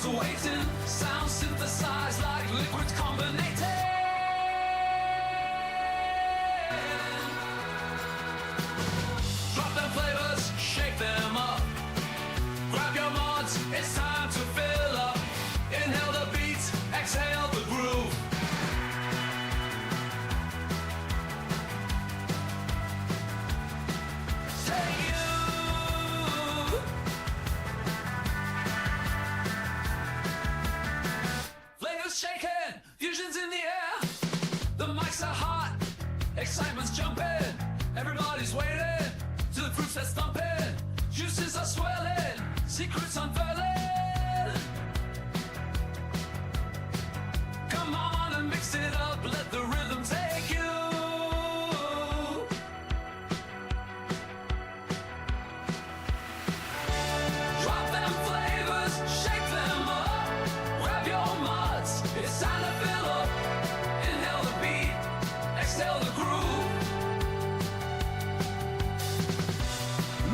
crowds are waiting, sound synthesized like liquids combinated. Drop them flavors, shake them up. Grab your mods, it's time to fill up. Inhale the beat, exhale the groove. Take you. Flavors shaking, fusions in the air. The mics are hot, excitement's jumping. Everybody's waiting till the fruit starts thumping. Juices are swelling, secrets unfurling. Come on and mix it up, let the rhythm take you. Drop them flavors, shake them up. Grab your muds, it's time to fill up. Inhale the beat, exhale the groove.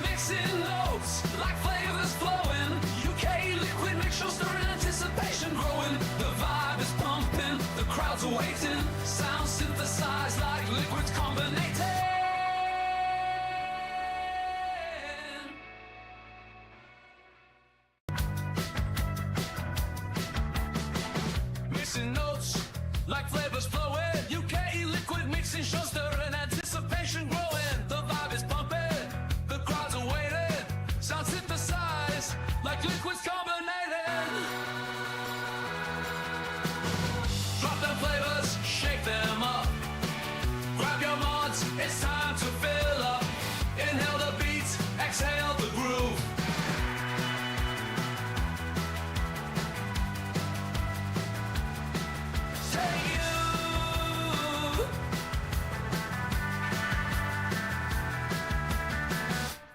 Mixing notes like flavors flowing. UK liquid mixture stirring, anticipation growing. The vibe is pumping, the crowds are waiting. Sound synthesized like liquids combinated. Mixing notes like flavors flowing. UK liquid mixing show stirring, anticipation growing. The vibe is pumping, the crowds are waiting. Sound synthesized like liquids carbonated. Drop them flavors, shake them up. Grab your mods, it's time to fill up. Inhale the beat, exhale the groove. Take you.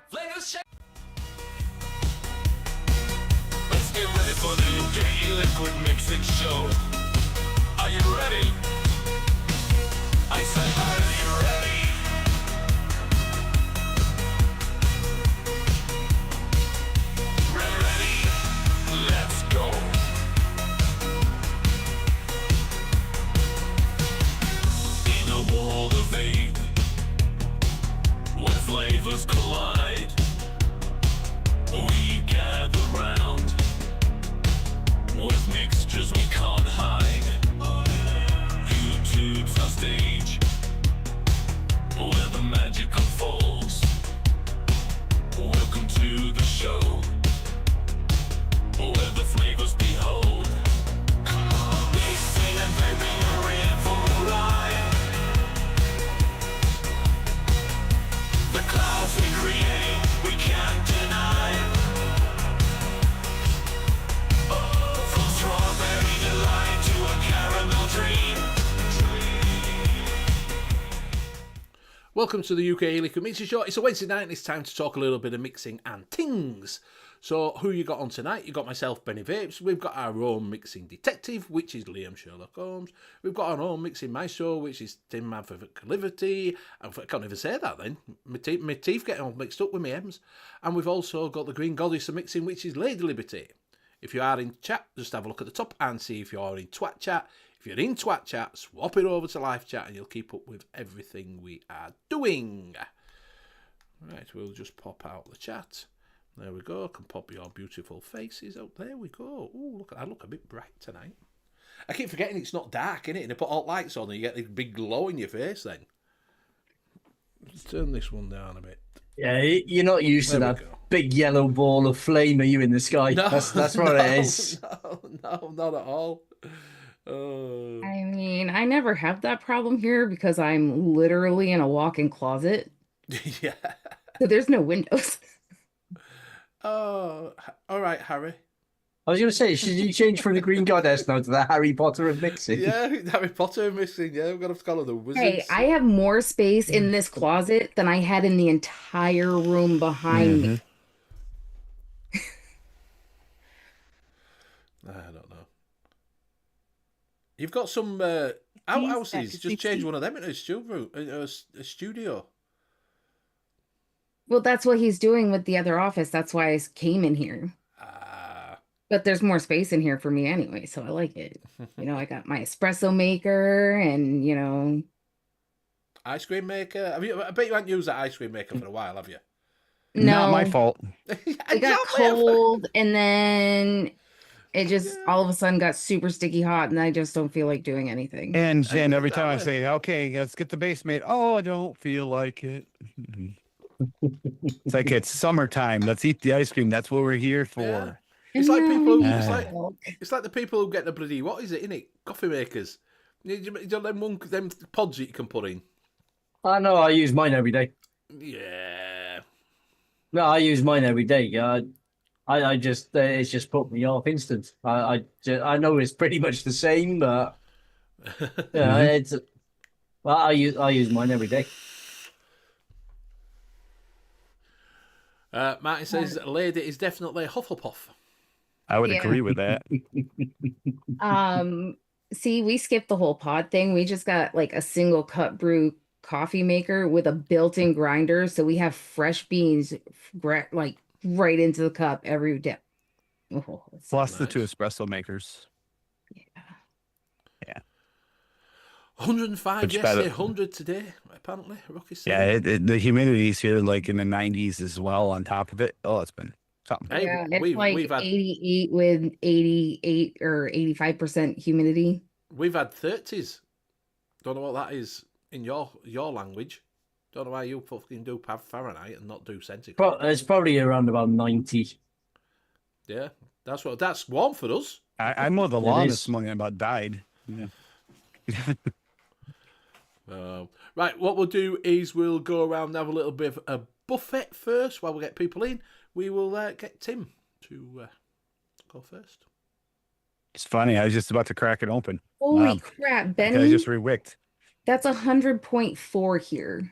Flavors shake. Let's get ready for the UK liquid mixing show. Are you ready? I said, are you ready? Ready? Let's go. In a world of vape, where flavors collide, we gather round with mixtures we can't hide. YouTube's our stage, where the magic unfolds. Welcome to the show, where the flavors behold. Mixing and vaping are in for a ride. The clouds we create, we can't deny. From strawberry delight to a caramel dream. Welcome to the UK Liquid Mixing Show. It's a Wednesday night and it's time to talk a little bit of mixing and things. So who you got on tonight? You got myself, Benny Vapes. We've got our own mixing detective, which is Liam Sherlock Holmes. We've got our own mixing maestro, which is Tim Madford-Calivity. I can't even say that then. My teeth get all mixed up with my M's. And we've also got the Green Goddess of mixing, which is Lady Liberty. If you are in chat, just have a look at the top and see if you're in Twat Chat. If you're in Twat Chat, swap it over to live chat and you'll keep up with everything we are doing. Right, we'll just pop out the chat. There we go. I can pop your beautiful faces out. There we go. Oh, look, I look a bit bright tonight. I keep forgetting it's not dark, innit? And I put all lights on and you get this big glow in your face then. Let's turn this one down a bit. Yeah, you're not used to There we that go. big yellow ball of flame, are you, in the sky? No, That's what it is. No, not at all. Oh. I mean, I never have that problem here because I'm literally in a walk-in closet, Yeah. so there's no windows. Oh, all right, Harry. I was going to say, should you change from the Green Goddess now to the Harry Potter of mixing? Yeah, Harry Potter missing. Yeah, we're gonna have to call her the wizards. Hey, I have more space in this closet than I had in the entire room behind me. I don't know. You've got some outhouses. Just change one of them into a studio. Well, that's what he's doing with the other office. That's why I came in here. But there's more space in here for me anyway, so I like it. I got my espresso maker and, Ice cream maker. Have you? I bet you haven't used that ice cream maker for a while, have you? Not my no, fault. it got Exactly. cold and then it just all of a sudden got super sticky hot and I just don't feel like doing anything. And every time I Exactly. say, okay, let's get the base made. Oh, I don't feel like it. It's like it's summertime. Let's eat the ice cream. That's what we're here for. Yeah. And It's like now people I who. need It's like milk. it's like the people who get the bloody what is it in it? Coffee makers. You know them pods that you can put in. I know. I use mine every day. Yeah. No, I use mine every day. I just it's just put me off instant. I know it's pretty much the same, but yeah, it's. Well, I use mine every day. Martin says, "Lady is definitely a Hufflepuff." I would Yeah. agree with that. See, we skipped the whole pod thing. We just got like a single cut brew coffee maker with a built-in grinder, so we have fresh beans like right into the cup every day. Oh, it's so Plus the nice. 2 espresso makers. yeah. 105 Which yesterday, better- 100 today. Apparently, Rocky said. Yeah, the humidity's here like in the 90s as well. On top of it, it's been something. Hey, Yeah, it's we've like had 88 with 88 or 85% humidity. we've had 30s. Don't know what that is in your language. Don't know why you fucking do Fahrenheit and not do centigrade. It's probably around about 90. Yeah, that's warm for us. I mowed the lawn is. this morning and about died. Yeah. Right, what we'll do is we'll go around and have a little bit of a buffet first while we get people in. We will get Tim to go first. It's funny. I was just about to crack it open. Holy crap, I Benny. just rewicked. That's 100.4 here.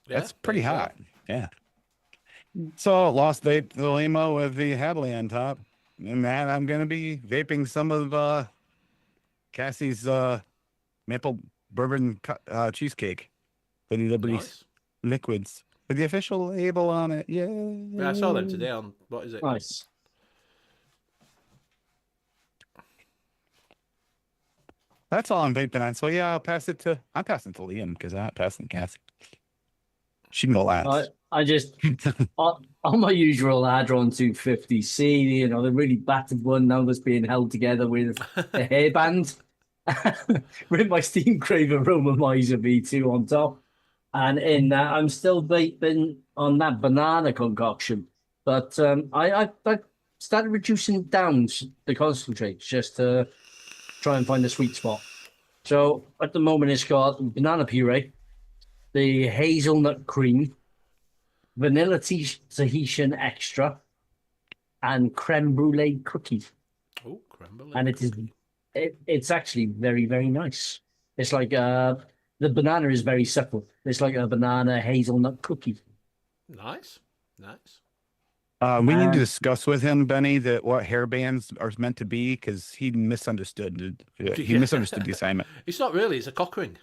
Yeah, That's pretty there you go. hot. Yeah. So lost vape the limo with the Hadley on top. And then I'm gonna be vaping some of Cassie's maple bourbon cheesecake. Benny Liberty's Nice. liquids with the official label on it. Yeah. Yeah, I saw them today on what is it? Nice. That's all I'm vaping on. So yeah, I'm passing it to Liam because I'm not passing Cassie. She can go last. I just on my usual Adron 250C, the really battered one now that's being held together with a hairband, with my Steam Crave Aroma Miser V2 on top, and in that I'm still vaping on that banana concoction, but I started reducing down the concentrates just to try and find a sweet spot. So at the moment it's got banana puree, the hazelnut cream, vanilla Tahitian extra, and creme brulee cookie. Oh, creme brulee. And it's actually very, very nice. It's like the banana is very supple. It's like a banana hazelnut cookie. Nice. We need to discuss with him, Benny, that what hair bands are meant to be because he misunderstood. He misunderstood the assignment. It's not really. It's a cock ring.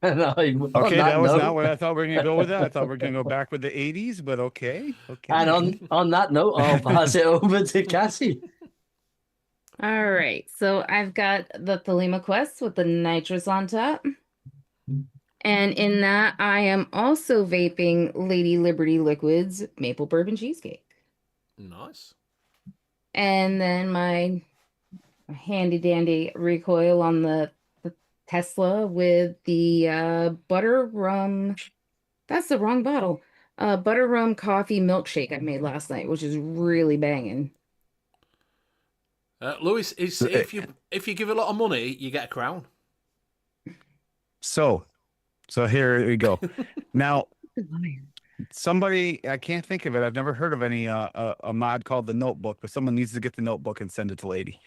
Okay, that was not what I thought we were going to go with. That I thought we were going to go back with the 80s, but okay. And on that note, I'll pass it over to Cassie. All right, so I've got the Thelema Quest with the nitrous on top. And in that, I am also vaping Lady Liberty Liquids Maple Bourbon Cheesecake. Nice. And then my handy dandy recoil on the Tesla with the butter rum. That's the wrong bottle. Butter rum coffee milkshake I made last night, which is really banging. Lewis, if you give a lot of money, you get a crown. So here we go. Now, somebody, I can't think of it. I've never heard of any a mod called the Notebook, but someone needs to get the Notebook and send it to Lady,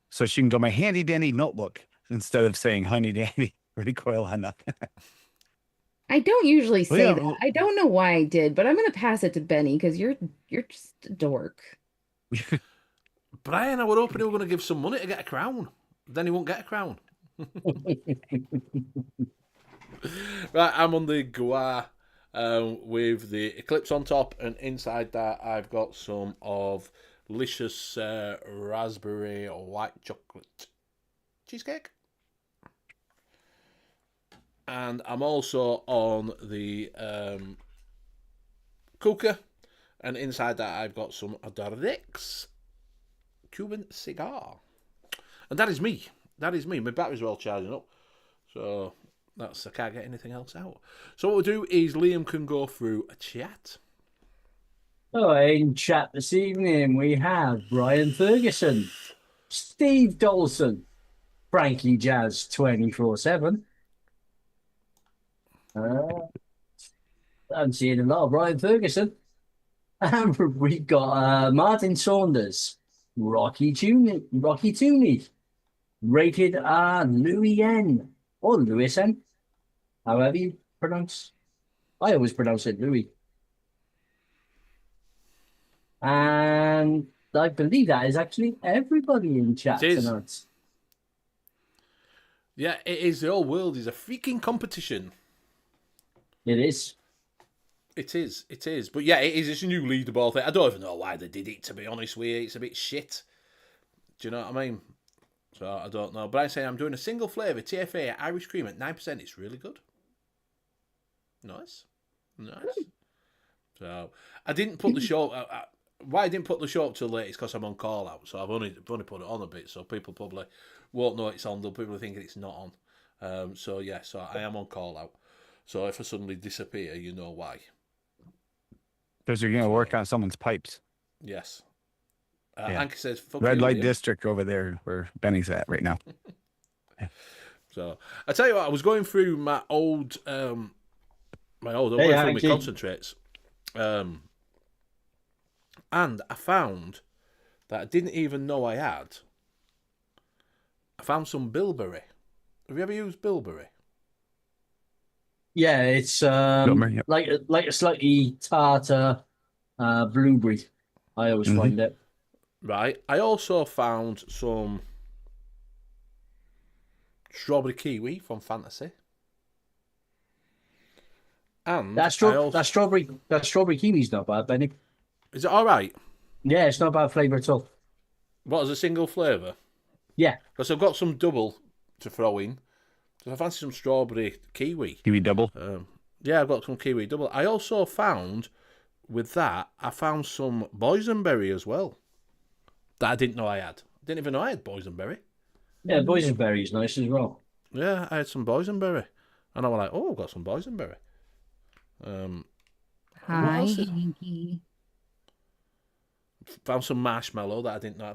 so she can go my handy dandy notebook instead of saying honey dandy recoil on nothing. I don't usually say yeah, that. well- I don't know why I did, but I'm gonna pass it to Benny because you're just a dork. Brian, I were hoping he were going to give some money to get a crown. Then he won't get a crown. Right, I'm on the Gua with the Eclipse on top, and inside that I've got some of delicious raspberry or white chocolate cheesecake. And I'm also on the cooker, and inside that I've got some Rex Cuban cigar. And that is me. That is me. My battery's well charging up. So I can't get anything else out. So what we'll do is Liam can go through a chat. Oh, in chat this evening we have Brian Ferguson, Steve Dolson, Frankie Jazz 24/7. I'm seeing a lot of Brian Ferguson. And we got Martin Saunders, Rocky Tooney, rated Louis N or Lewis N, however you pronounce. I always pronounce it Louis. And I believe that is actually everybody in chat tonight. Yeah, it is. The whole world is a freaking competition. It is. It is. It is. But yeah, it is. It's a new leaderboard thing. I don't even know why they did it, to be honest with you. It's a bit shit. Do you know what I mean? So I don't know. But I say I'm doing a single flavour TFA Irish cream at 9%. It's really good. Nice. So I didn't put the show. Why I didn't put the show up till late is because I'm on call out. So I've only put it on a bit. So people probably won't know it's on. They'll probably think it's not on. So I am on call out. So if I suddenly disappear, you know why. Because you're going to work on someone's pipes. Yes. Yeah. Anki says, fuck Red you, light Liam. district over there where Benny's at right now. So I tell you what, I was going through my old my concentrates, and I found that I didn't even know I had. I found some bilberry. Have you ever used bilberry? Yeah, it's Yep. like a slightly tartar blueberry. I always find it. Right. I also found some strawberry kiwi from Fantasy. And That strawberry kiwi's not bad, Benny. Is it all right? Yeah, it's not a bad flavour at all. What, as a single flavour? Yeah. Because I've got some double to throw in. So I fancy some strawberry kiwi. Kiwi double? Yeah, I've got some kiwi double. I also found, with that, I found some boysenberry as well. That I didn't know I had. Didn't even know I had boysenberry. Yeah, boysenberry is nice as well. Yeah, I had some boysenberry. And I was like, oh, I've got some boysenberry. Hi, Hanky. Found some marshmallow that I didn't know.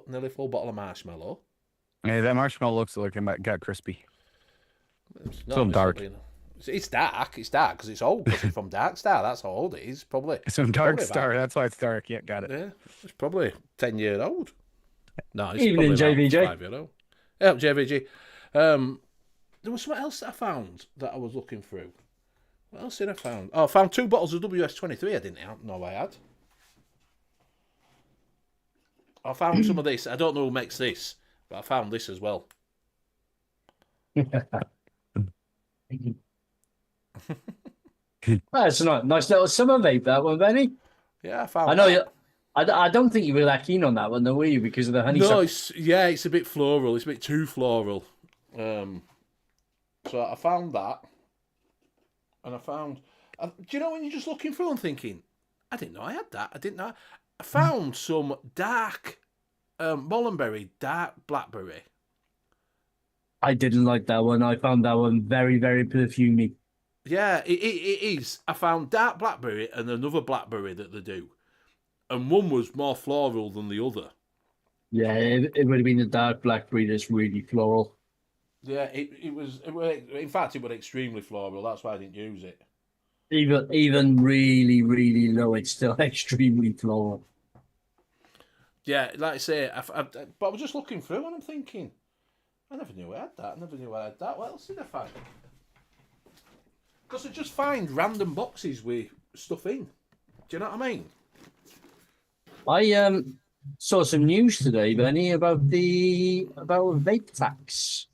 Nearly full bottle of marshmallow. Hey, that marshmallow looks like it got crispy. It's So dark. It's dark. It's dark because it's old. Because it's from Dark Star. That's how old it is. Probably. It's from Dark probably Star. about- That's why it's dark. Yeah, got it. Yeah, it's probably 10-year old. No, it's Evening, probably about JVJ. 5-year old. Yeah, JVG. There was something else that I found that I was looking through. What else did I find? Oh, I found 2 bottles of WS-23 I didn't know I had. I found some of this. I don't know who makes this, but I found this as well. That's a nice little summer vape, that one, Benny. Yeah, I found I know that. I don't think you were that keen on that one, though, were you? Because of the honey. No, it's a bit floral. It's a bit too floral. So I found that, and I found. Do you know when you're just looking through and thinking, I didn't know I had that. I didn't know. I found some dark, Mullenberry, dark blackberry. I didn't like that one. I found that one very, very perfumey. Yeah, it is. I found dark blackberry and another blackberry that they do, and one was more floral than the other. Yeah, it would have been the dark blackberry that's really floral. Yeah, it was. In fact, it was extremely floral. That's why I didn't use it. Even really, really low, it's still extremely floral. Yeah, like I say, but I was just looking through and I'm thinking, I never knew I had that. I never knew I had that. What else did I find? Because I just find random boxes with stuff in. Do you know what I mean? I saw some news today, Benny, about vape tax.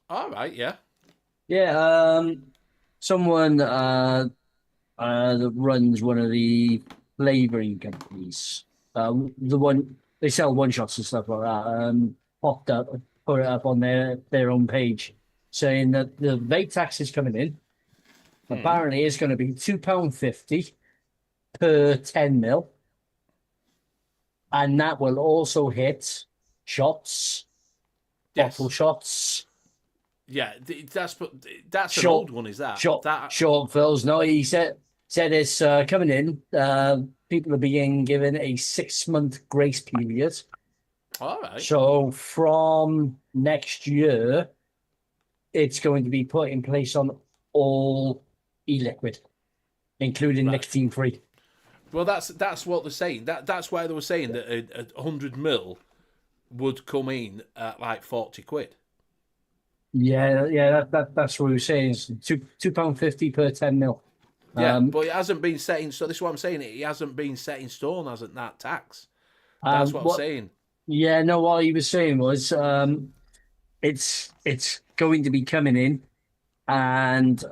All right, yeah. Yeah, someone that runs one of the flavouring companies. The one they sell one shots and stuff like that. Popped up, put it up on their own page, saying that the vape tax is coming in. Apparently, it's going to be £2.50 per 10 mil, and that will also hit shots, Yes. bottle shots, Yeah, that's an Short- old one, is that? That short fills. No, he said it's coming in. People are being given a 6-month grace period. all right. So from next year, it's going to be put in place on all e-liquid, including Right. nicotine free. Well, that's what they're saying. That's why they were saying that a 100 mil would come in at like 40 quid. Yeah, that's what we were saying. It's £2.50 per 10 mil. Yeah, but it hasn't been set in. So this is what I'm saying. It hasn't been set in stone, hasn't that tax? That's what I'm saying. Yeah, no, what he was saying was it's going to be coming in, and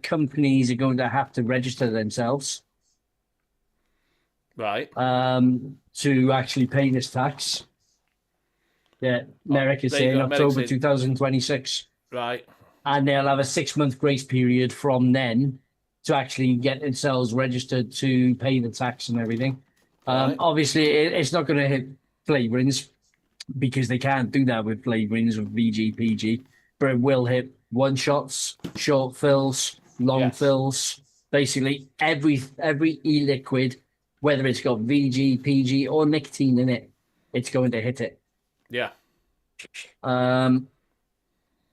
companies are going to have to register themselves Right. to actually pay this tax. Yeah, Merrick is there you saying go, Merrick's October in. 2026, Right. and they'll have a 6-month grace period from then to actually get themselves registered to pay the tax and everything. Right. Obviously, it's not going to hit flavorings because they can't do that with flavorings with VG, PG, but it will hit one shots, short fills, long Yes. fills, basically every e-liquid, whether it's got VG, PG, or nicotine in it, it's going to hit it. Yeah.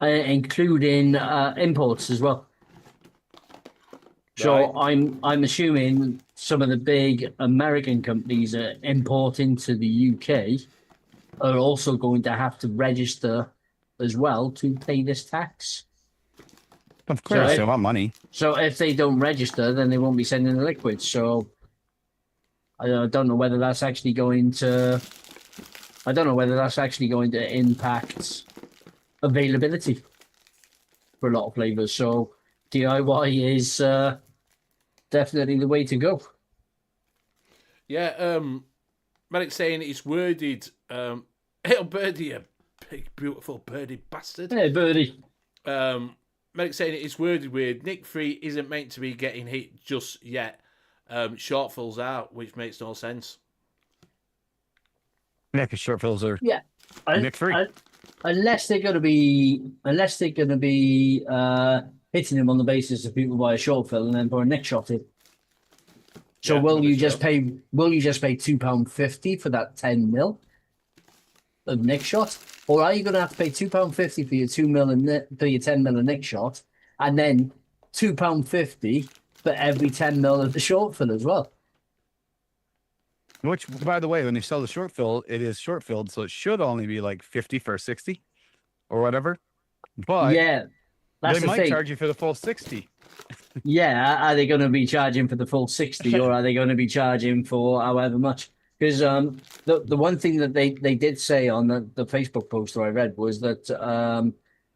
Including imports as well. So Right. I'm assuming some of the big American companies that import into the UK are also going to have to register as well to pay this tax. Of course, Right. they want money. So if they don't register, then they won't be sending the liquids. So I don't know whether that's actually going to. I don't know whether that's actually going to impact availability for a lot of flavors. So DIY is definitely the way to go. Yeah. Merrick's saying it's worded. Hey, birdie, you big beautiful birdie bastard. Hey, birdie. Merrick's saying it's worded weird. Nick Free isn't meant to be getting hit just yet. Short fills out, which makes no sense. Yeah, because short fills are Yeah. Nick free. Unless they're going to be hitting him on the basis of people buy a short fill and then put a neck shot in. So Yeah, will you that's just pay £2.50 for that 10 mil of neck shot, or are you going to have to pay £2.50 for your 2 mil and for your 10 mil of neck shot, and then £2.50 for every 10 mil of the short fill as well? Which, by the way, when you sell the short fill, it is short filled, so it should only be like 50 for 60 or whatever. But Yeah, that's they the might thing. charge you for the full 60. Yeah, are they going to be charging for the full 60 or are they going to be charging for however much? Because the one thing that they did say on the Facebook post that I read was that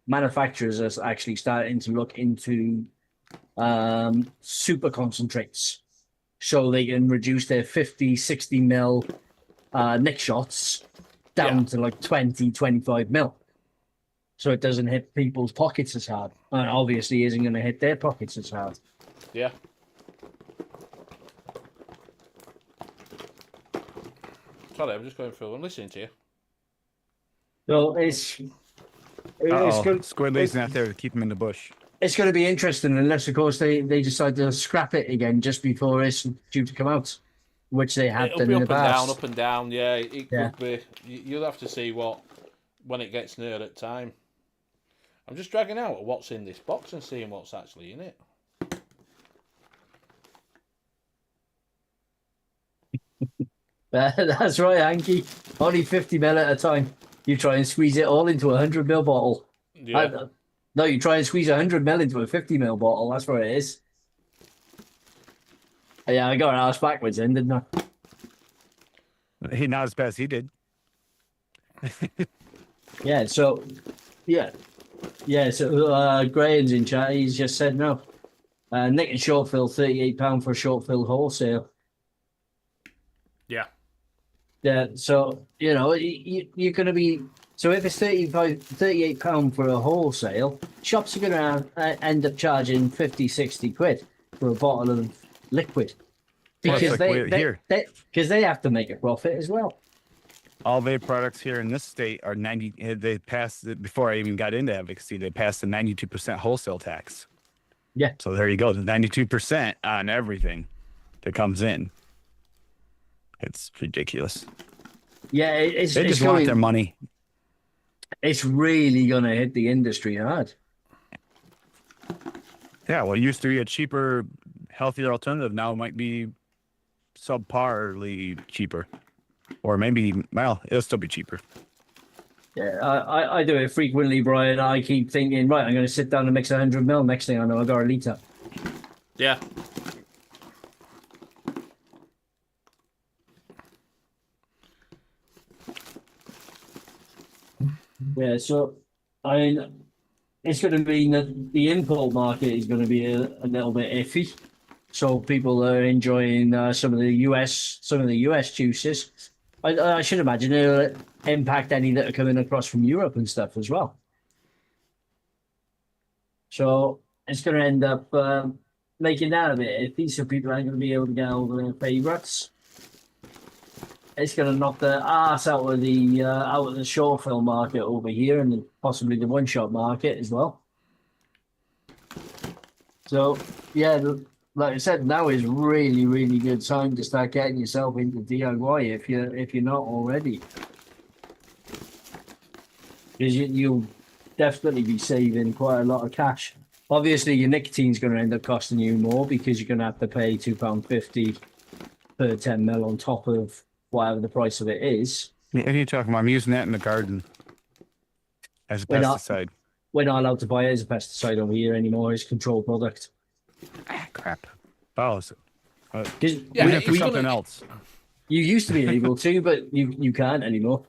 manufacturers are actually starting to look into super concentrates so they can reduce their 50, 60 mil nick shots down to like 20, 25 mil. So it doesn't hit people's pockets as hard. And obviously isn't going to hit their pockets as hard. Yeah. Sorry, I'm just going through and listening to you. So it's Squid out there to keep him in the bush. it's going to be interesting unless, of course, they decide to scrap it again just before it's due to come out, which they have It'll done be in up the and past. down, up and down. Yeah, it Yeah. could be. You'll have to see when it gets near that time. I'm just dragging out what's in this box and seeing what's actually in it. That's right, Hanky. Only 50 mil at a time. You try and squeeze it all into a 100 mil bottle. Yeah. No, you try and squeeze 100 mil into a 50 mil bottle. That's what it is. Yeah, I got an ass backwards then, didn't I? He not as bad as he did. Yeah, so, yeah. Yeah, so Graham's in chat. He's just said no. Nick and short fill, £38 for a short fill wholesale. Yeah. Yeah, so you're going to be. So if it's £38 for a wholesale, shops are going to end up charging 50, 60 quid for a bottle of liquid Well, it's because like because they have to make a profit as well. all vape products here in this state are 90. They passed before I even got into advocacy. They passed the 92% wholesale tax. Yeah. So there you go, the 92% on everything that comes in. It's ridiculous. Yeah, They just want their money. It's really going to hit the industry hard. Yeah, well, it used to be a cheaper, healthier alternative. Now it might be subparly cheaper. Or maybe, well, it'll still be cheaper. Yeah, I do it frequently, Brian. I keep thinking, right, I'm going to sit down and mix 100 ml. Next thing I know, I got a litre. Yeah. Yeah, so I mean, it's going to mean that the import market is going to be a little bit iffy. So people are enjoying some of the US juices. I should imagine it'll impact any that are coming across from Europe and stuff as well. So it's going to end up making that a bit iffy. So people aren't going to be able to get all their favourites. It's going to knock the arse out of the short film market over here, and possibly the one shot market as well. So yeah, like I said, now is really, really good time to start getting yourself into DIY if you're not already, because you'll definitely be saving quite a lot of cash. Obviously, your nicotine's going to end up costing you more because you're going to have to pay £2.50 per 10 ml on top of whatever the price of it is. What are you talking about? I'm using that in the garden as a pesticide. We're not allowed to buy it as a pesticide over here anymore. It's a controlled product. Ah, crap. Oh, so, Yeah, we have to it's something gonna- else. You used to be able to, but you can't anymore.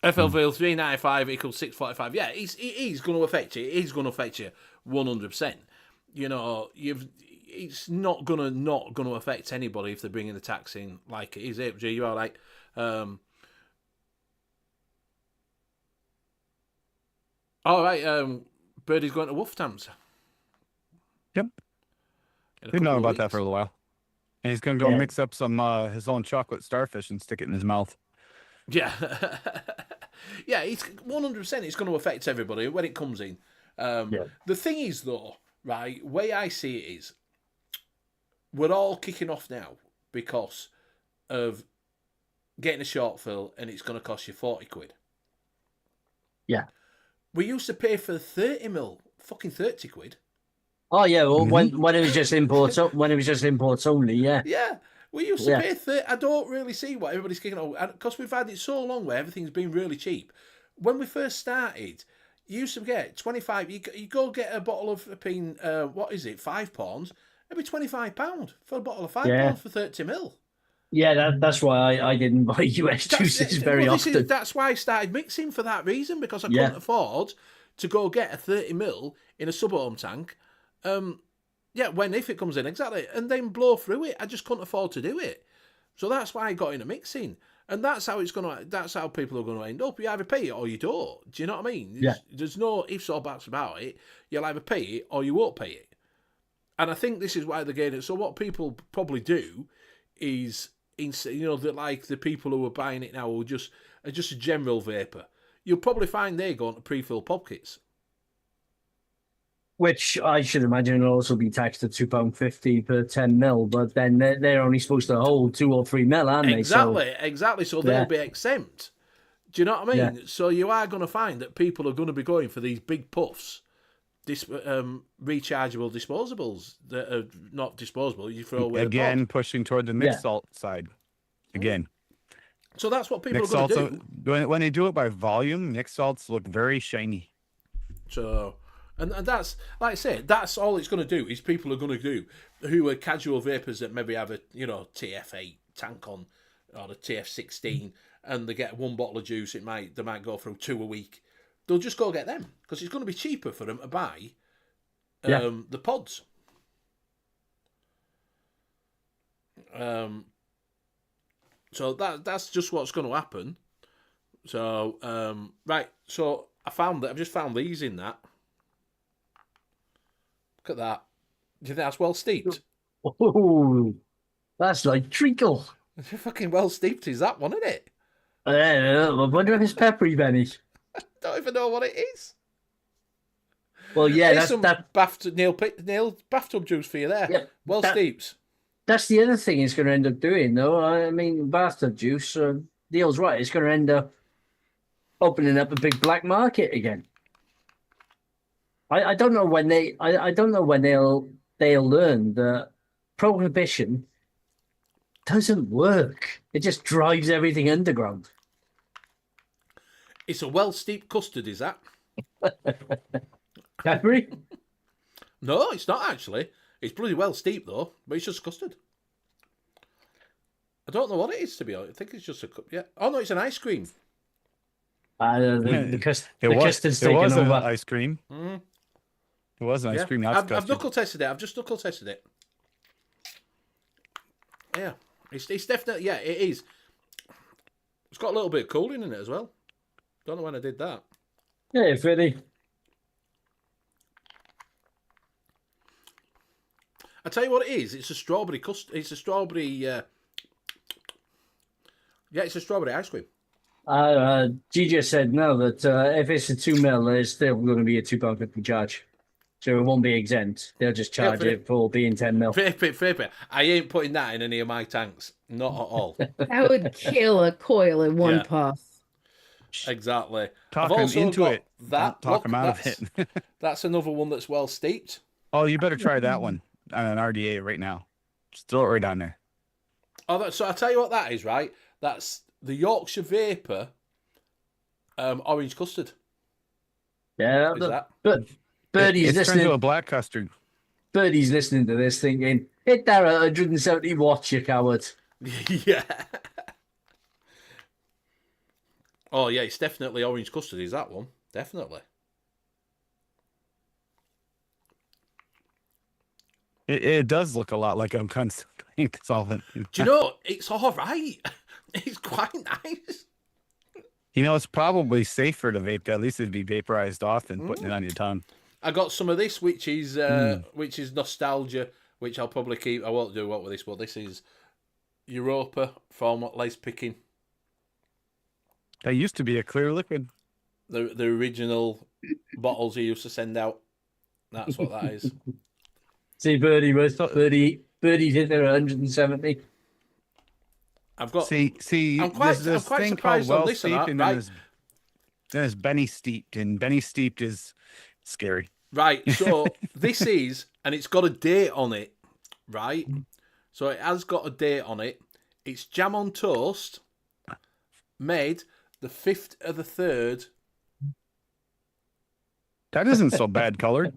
FLV 395 equals 645. Yeah, it's going to affect you. It's going to affect you 100%. You know, it's not going to affect anybody if they're bringing the tax in like it is. You are like, all right. Birdie's going to Wolf Tams. Yep. In a We've couple known of about that weeks. for a little while. And he's going to go Yeah. mix up some his own chocolate starfish and stick it in his mouth. Yeah, yeah. It's 100%. It's going to affect everybody when it comes in. The thing is, though, right? Way I see it is, we're all kicking off now because of getting a short fill, and it's going to cost you 40 quid. Yeah. We used to pay for 30 mil, fucking 30 quid. Oh yeah, well when it was just imports only, yeah. Yeah. We used to pay 30. I don't really see what everybody's kicking off, because we've had it so long where everything's been really cheap. When we first started, you used to get 25. You go get a bottle of flipping, what is it, £5? It'd be £25 for a bottle of £5 for 30 mil. Yeah, that's why I didn't buy US juices very often. That's why I started mixing for that reason, because I couldn't afford to go get a 30 mil in a sub-ohm tank. If it comes in, exactly, and then blow through it. I just couldn't afford to do it. So that's why I got into mixing. And that's how people are gonna end up. You either pay it or you don't. Do you know what I mean? There's no ifs or buts about it. You'll either pay it or you won't pay it. And I think this is why they're getting it. So what people probably do is, that like the people who are buying it now are just a general vapor. You'll probably find they're going to pre-fill pop kits. Which I should imagine will also be taxed at £2.50 per 10 mil, but then they're only supposed to hold 2 or 3 mil, aren't they? Exactly. So they'll be exempt. Do you know what I mean? Yeah. So you are going to find that people are going to be going for these big puffs, rechargeable disposables that are not disposable. You throw away Again, the pod. pushing toward the mixed salt side. Again. So that's what people Mixed are going salts, to do. when they do it by volume, mixed salts look very shiny. So, and that's, like I say, that's all it's going to do is people are going to do who are casual vapors that maybe have a, TF8 tank on or a TF16 and they get one bottle of juice, they might go through 2 a week. They'll just go get them because it's going to be cheaper for them to buy the pods. So that's just what's going to happen. So right, so I've just found these in that. Look at that. Do you think that's well steeped? Oh, that's like treacle. It's fucking well steeped, is that one, isn't it? I wonder if it's peppery, Benny. Don't even know what it is. Well, yeah, Here's that's some Neil bathtub juice for you there. Yeah, well that- steeped. that's the other thing it's going to end up doing, though. I mean, bathtub juice. Neil's right. It's going to end up opening up a big black market again. I don't know when I don't know when they'll learn that prohibition doesn't work. It just drives everything underground. It's a well steeped custard, is that? Peppery? No, it's not actually. It's bloody well steeped though, but it's just custard. I don't know what it is, to be honest. I think it's just a cup. Yeah. Oh no, it's an ice cream. The custard's It taken was an over. ice cream. Mm. It was an ice Yeah. cream. Not I've custard. knuckle tested it. I've just knuckle tested it. Yeah, it's definitely, yeah, it is. It's got a little bit of cooling in it as well. Don't know when I did that. Yeah, Freddie. I tell you what it is. It's a strawberry custard. It's a strawberry. Yeah, it's a strawberry ice cream. Gigi said no, that if it's a 2 mil, there's still going to be a £2.50 charge. So it won't be exempt. They'll just charge for it for being 10 mil. Vape it. I ain't putting that in any of my tanks. Not at all. That would kill a coil in one Yeah. puff. Exactly. Talk I've him also into got it. That. Don't talk Look, him out of that's- it. That's another one that's well steeped. Oh, you better try that one on an RDA right now. Just throw it right on there. Oh, so I'll tell you what that is, right? That's the Yorkshire Vapor orange custard. Yeah, Is that? but Birdie's It's turned listening. to a black custard. Birdie's listening to this, thinking, "Hit that at 170 watts, you coward." Yeah. Oh, yeah, it's definitely orange custard, is that one? Definitely. It does look a lot like a concentrate solvent. Do you know, it's all right. It's quite nice. You know, it's probably safer to vape. At least it'd be vaporized off than putting it on your tongue. I got some of this, which is nostalgia, which I'll probably keep. I won't do what with this, but this is Europa from Lace Picking. That used to be a clear liquid. The original bottles he used to send out. That's what that is. See, Birdie hit there at 170. I've got. See, I'm quite there's surprised thing called on well this and steeped, that, and right? then there's Benny steeped, and Benny steeped is scary. Right, so this is, and it's got a date on it, right? So it has got a date on it. It's jam on toast, made the 5th of the 3rd, That isn't so bad colored.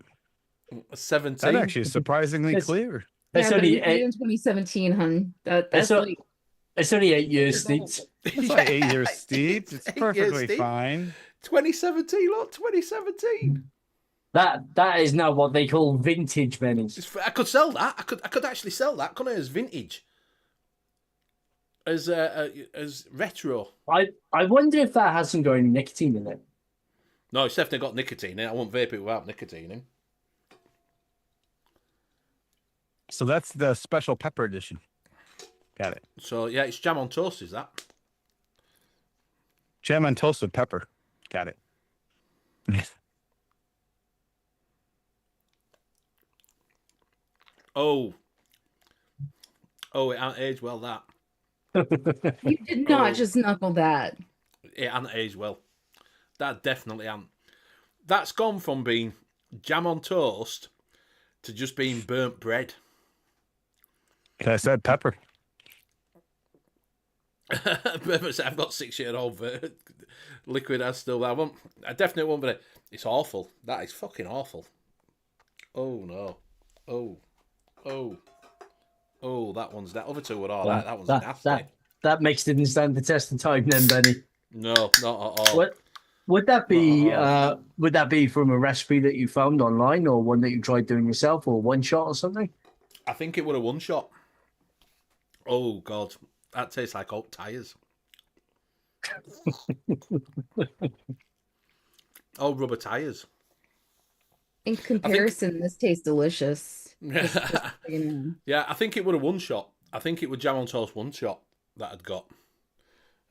17. That actually is surprisingly It's- clear. It's Yeah, but only it was made in eight. 2017, hun. That's o- like It's only 8 years steeped. It's like 8 years steeped. It's 8 years perfectly steeped. fine. 2017, look, 2017. That is now what they call vintage bennies. I could sell that. I could actually sell that, couldn't I, as vintage, as retro. I wonder if that hasn't got any nicotine in it. No, it's definitely got nicotine in it. I won't vape it without nicotine in. So that's the special pepper edition. Got it. So yeah, it's jam on toast, is that? Jam on toast with pepper. Got it. Oh, it hasn't aged well. That you did not Oh. just knuckle that. it hasn't aged well. That definitely hasn't. That's gone from being jam on toast to just being burnt bread. I said pepper. I've got 6-year-old liquid. I definitely won't. But it's awful. That is fucking awful. Oh no. Oh, that one's that. Other two were all right. That one's nasty. That mix didn't stand the test of time, then, Benny. No, not at all. What would that be? Oh. Would that be from a recipe that you found online, or one that you tried doing yourself, or one shot or something? I think it would have one shot. Oh God, that tastes like old tires. Old rubber tires. In comparison, this tastes delicious. Just so Yeah, you know. yeah. I think it would have one shot. I think it would jam on toast one shot that I'd got.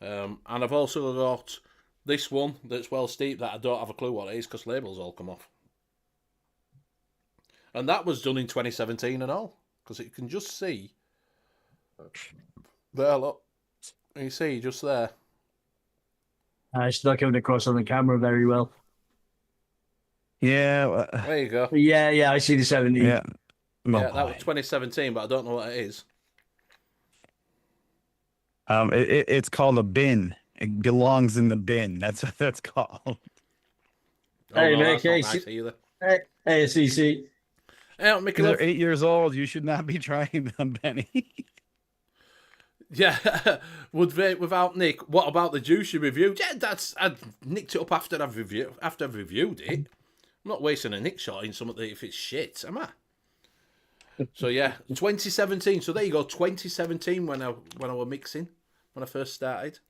And I've also got this one that's well steeped that I don't have a clue what it is because labels all come off. And that was done in 2017 and all because you can just see there. Look, you see just there. It's not coming across on the camera very well. Yeah. There you go. Yeah, I see the 70. Yeah. Yeah, that was 2017, but I don't know what it is. It's called a bin. It belongs in the bin. That's what that's called. Oh, Hey, no, Nick, that's not hey, nice either. Hey, CC. Hey, Mickey You're Love. 8 years old. You should not be trying them, Benny. Yeah, would vape without Nick. What about the juice you reviewed? Yeah, that's I nicked it up after I've reviewed it. I'm not wasting a Nick shot in something that if it's shit, am I? So yeah, 2017. So there you go, 2017 when I was mixing when I first started.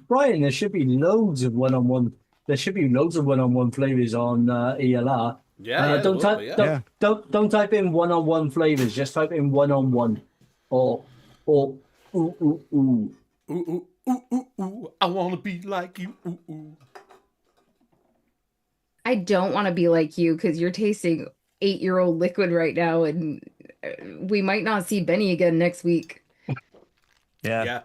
Brian, there should be loads of one-on-one. There should be loads of one-on-one flavors on ELR. Yeah, Don't there will type be, yeah. don't type in one-on-one flavors. Just type in one-on-one or ooh ooh ooh. Ooh, ooh, ooh, ooh, ooh. I wanna be like you. Ooh, ooh. I don't want to be like you because you're tasting 8-year-old liquid right now, and we might not see Benny again next week. Yeah. Yeah.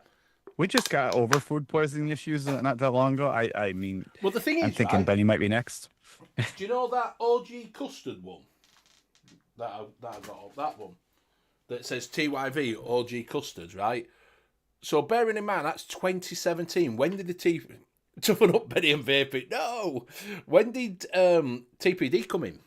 We just got over food poisoning issues not that long ago. I mean, Well, the thing I'm is, thinking right, Benny might be next. do you know that OG custard one? That I got off that one that says TYV OG custards, right? So bearing in mind that's 2017. When did the toughen up Benny and vaping? No. When did TPD come in?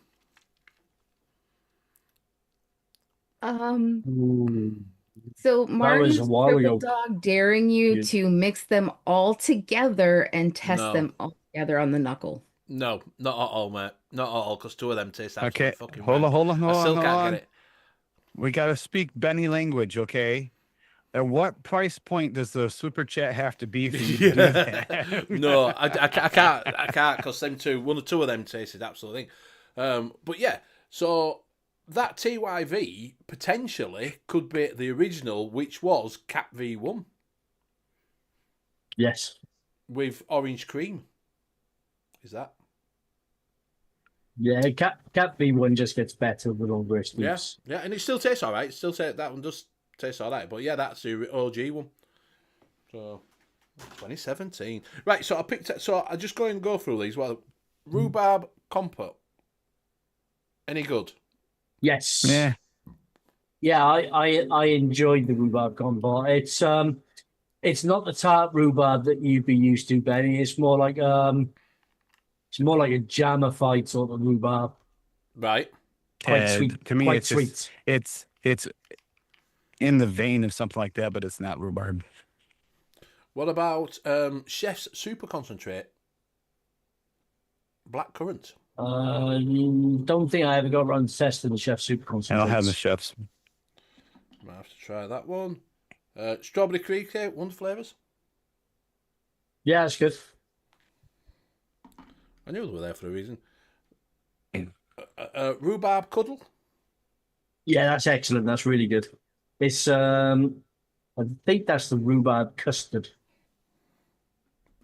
So was Martin's a while Triple ago. Dog daring you to mix them all together and test No. them all together on the knuckle. No, not at all, mate. Not at all, because 2 of them taste absolutely Okay, fucking hold on, rank. hold on, hold I still on, can't hold get on. it. We got to speak Benny language, okay? At what price point does the super chat have to be for you to do that? No, I can't, because them two, 1 or 2 of them tasted absolutely. But yeah, so that TYV potentially could be the original, which was Cat V1 Yes. with orange cream. Is that? Yeah, Cat V1 just gets better with all the Yeah, steeps. yeah, and it still tastes all right. It still tastes, that one does taste all right. But yeah, that's the OG one. So 2017, right? So I picked it. So I just go through these. Well, rhubarb compote. Any good? Yes. Yeah. Yeah, I enjoyed the rhubarb combo. It's not the tart rhubarb that you'd be used to, Benny. It's more like a jamified sort of rhubarb. Right. Quite sweet. To me, quite it's sweet. just, it's in the vein of something like that, but it's not rhubarb. What about Chef's Super Concentrate? Black currant. Don't think I ever got around to testing the Chef Super I Concentrates. don't have the chefs. Might have to try that one. Strawberry cream cake, one flavours. Yeah, it's good. I knew they were there for a reason. Rhubarb cuddle. Yeah, that's excellent. That's really good. It's I think that's the rhubarb custard.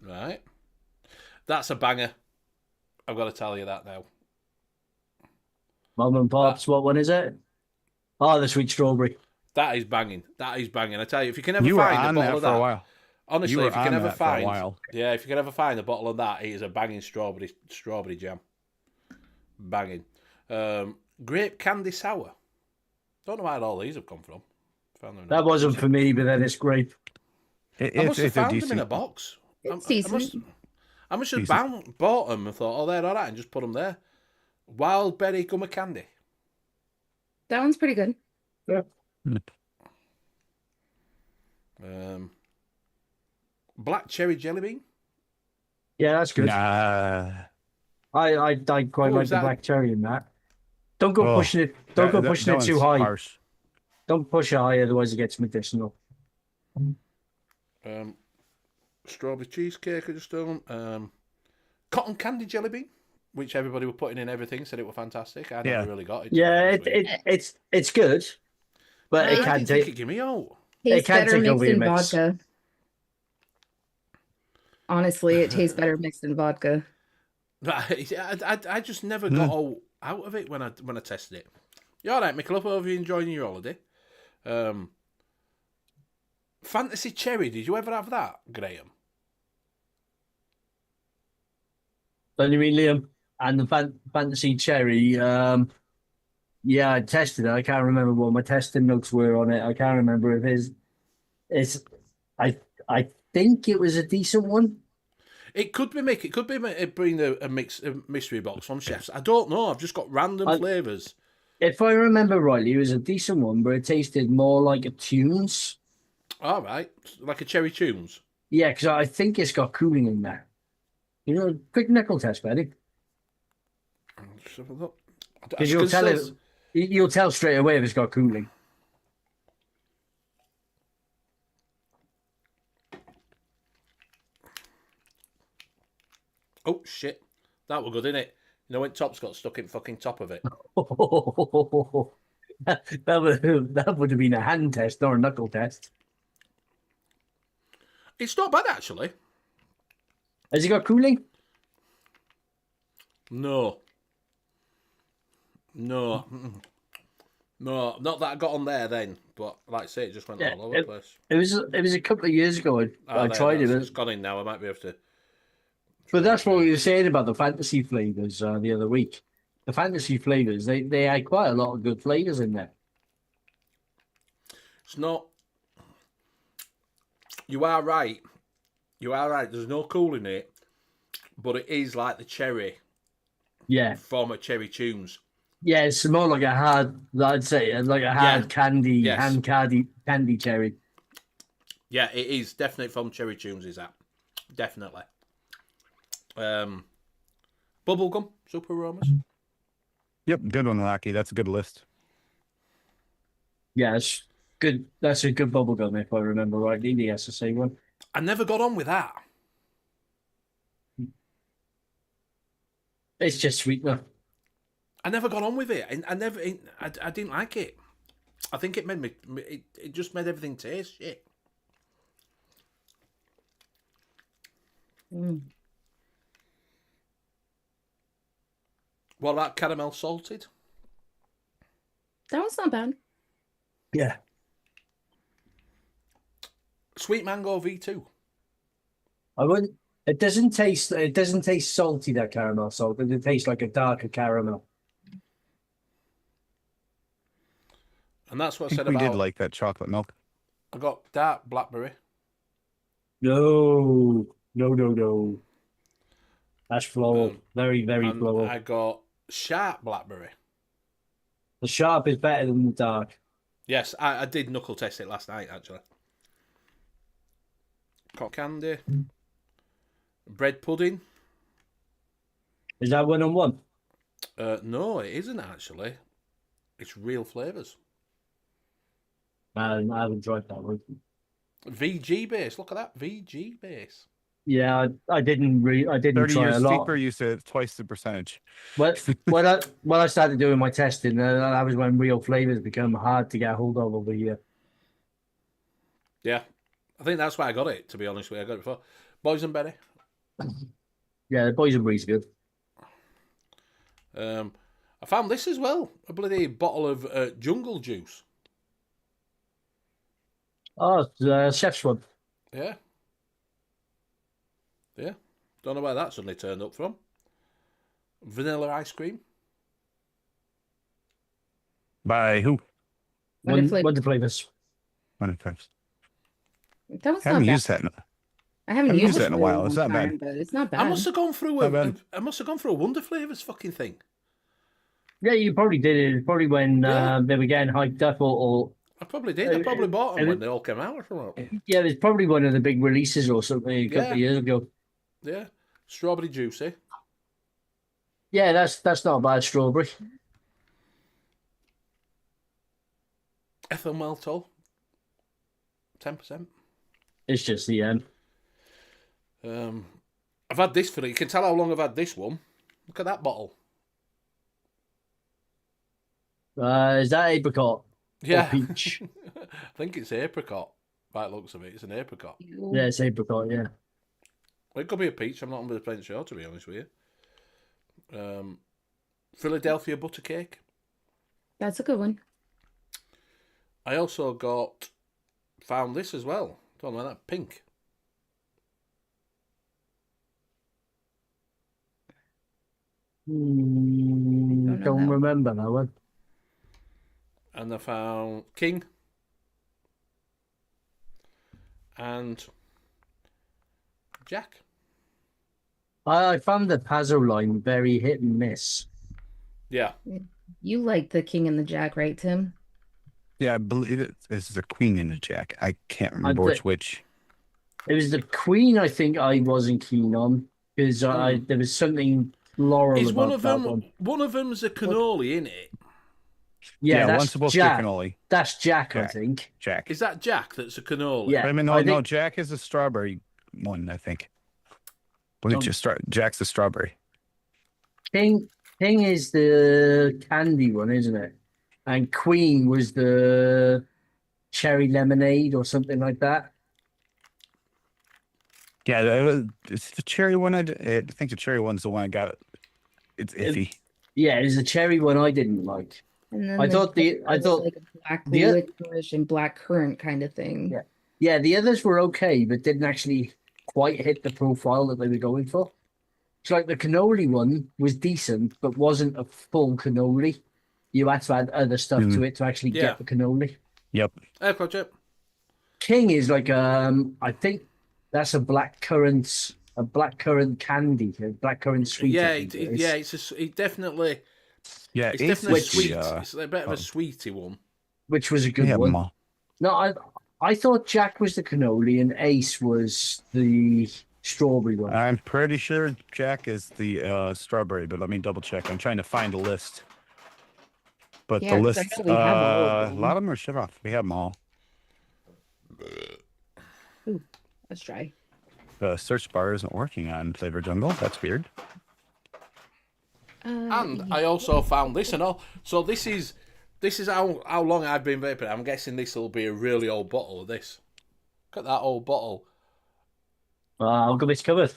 Right. That's a banger. I've got to tell you that now. Mum and Pops, what one is it? Oh, the sweet strawberry. That is banging. That is banging. I tell you, if you can ever You were find a on bottle that of for a that, while. honestly, You were if you can on ever that for a find, while. yeah, if you can ever find a bottle of that, it is a banging strawberry jam. Banging. Grape candy sour. Don't know where all these have come from. Found them in a That box. wasn't for me, but then it's great. I must have It's a found them in decent. a box. It's I decent. must have Decent. bought them and thought, oh, they're all right, and just put them there. Wild berry gummy candy. That one's pretty good. Yeah. Black cherry jelly bean. Yeah, that's good. Nah. I quite Oh, like is the that- black cherry in that. Don't go Oh, pushing it. Don't go pushing it too one's high. Harsh. Don't push it high, otherwise it gets medicinal. Strawberry cheesecake I just done. Cotton candy jelly bean, which everybody were putting in everything, said it were fantastic. I never really got it. To be Yeah, honest with you. it's good, but I it didn't can't think take. it give me out. Tastes can't better take over mixed your in mix. vodka. Honestly, it tastes better mixed in vodka. I just never got all out of it when I tested it. You all right, Michael? Hope you enjoying your holiday. Fantasy cherry. Did you ever have that, Graham? Don't you mean Liam? And the fantasy cherry. Yeah, I tested it. I can't remember what my testing notes were on it. I can't remember if it's. I think it was a decent one. It could be Mick. It could be bring a mystery box from chefs. I don't know. I've just got random flavours. If I remember rightly, it was a decent one, but it tasted more like a Tunes. All right, like a cherry tunes. Yeah, because I think it's got cooling in there. You know, quick knuckle test, buddy. Just have a look. Because you'll tell straight away if it's got cooling. Oh shit, that were good, innit? You know when Top's got stuck in fucking top of it. that would have been a hand test, not a knuckle test. It's not bad actually. Has it got cooling? No. No, not that I got on there then. But like I say, it just went all over the place. It was a couple of years ago. I tried it. It's gone in now. I might be able to. But that's what we were saying about the fantasy flavors the other week. The fantasy flavors, they had quite a lot of good flavors in there. It's not. You are right. You are right. There's no cool in it, but it is like the cherry. Yeah. From a cherry tunes. Yeah, it's more like a hard. I'd say like a hard candy, hand candy cherry. Yeah, it is definitely from cherry tunes. Is that definitely? Bubblegum, super aromas. Yep, good one, Lucky. That's a good list. Yeah, it's good. That's a good bubblegum, if I remember rightly. The SSA one. I never got on with that. It's just sweetener. I never got on with it. I didn't like it. I think it made me. It just made everything taste shit. What about caramel salted? That one's not bad. Yeah. Sweet mango V2. I wouldn't. It doesn't taste. It doesn't taste salty. That caramel salt. It tastes like a darker caramel. And that's what I I said think we about. did like that chocolate milk. I got dark blackberry. No. That's floral. Very And floral. I got sharp blackberry. The sharp is better than the dark. Yes, I did knuckle test it last night actually. Cotton candy. Bread pudding. Is that 1-on-1? No, it isn't actually. It's real flavours. I haven't tried that one. VG base. Look at that. VG base. Yeah, I didn't. I didn't 30 try years a lot. steeper, you said twice the percentage. But when I started doing my testing, that was when real flavors become hard to get hold of over here. Yeah. I think that's why I got it, to be honest with you. I got it before. Boysenberry. Yeah, the boys and breeze good. I found this as well. A bloody bottle of jungle juice. Oh, the chef's one. Yeah. Yeah. Don't know where that suddenly turned up from. Vanilla ice cream. By who? Wonder flavors. Manifest. That was I not haven't bad. used that. I haven't haven't used used it that in a for while. long It's not bad. time, but it's not bad. I must have gone through Not bad. a Wonder Flavors fucking thing. Yeah, you probably did it. Probably when Yeah. they were getting hyped up, or I probably did. I probably bought them when they all came out or something. yeah, it's probably one of the big releases or something a couple Yeah. of years ago. Yeah. Strawberry juicy. Yeah, that's not a bad strawberry. Ethyl maltol, 10%. It's just the end. I've had this for you can tell how long I've had this one. Look at that bottle. Is that apricot? Yeah. Or peach? I think it's apricot. By the looks of it, it's an apricot. Yeah, it's apricot. Yeah. Well, it could be a peach. I'm not 100% sure, to be honest with you. Philadelphia butter cake. That's a good one. I also found this as well. Don't know that pink. Don't remember that one. And I found King. And Jack. I found the Pazzo line very hit and miss. Yeah. You like the King and the Jack, right, Tim? Yeah, I believe this is a queen and a jack. I can't remember which. It was the Queen. I think I wasn't keen on because there was something floral Is about one of that them? one. One of them's a cannoli in it. Yeah, that's one's supposed Jack. to be cannoli. That's Jack, I Jack. think. Jack. Is that Jack? That's a cannoli. Yeah. I mean, no, I think- no. Jack is a strawberry one, I think. What did you start? Jack's the strawberry. King is the candy one, isn't it? And Queen was the cherry lemonade or something like that. Yeah, it's the cherry one. I think the cherry one's the one I got. It's iffy. Yeah, it was the cherry one I didn't like. And then I thought Jack was like a black the oth- licorice and black currant kind of thing. Yeah. Yeah, the others were okay, but didn't actually quite hit the profile that they were going for. It's like the cannoli one was decent, but wasn't a full cannoli. You had to add other stuff to it to actually Yeah. get the cannoli. Yep. Hey, Project. King is like I think that's a black currant candy, a black currant sweet. Yeah, I think it is. yeah. It definitely. Yeah, It's Ace definitely is sweet. the, It's a bit of a sweety one. Which was a good we have them one. all. No, I thought Jack was the cannoli and Ace was the strawberry one. I'm pretty sure Jack is the strawberry, but let me double check. I'm trying to find a list. But Yeah, the 'cause I list, know we have all of a them. lot of them are shut off. We have them all. Ooh, let's try. The search bar isn't working on Flavor Jungle. That's weird. And I also found this and all. So this is how long I've been vaping. I'm guessing this will be a really old bottle of this. Look at that old bottle. I'll go this covered.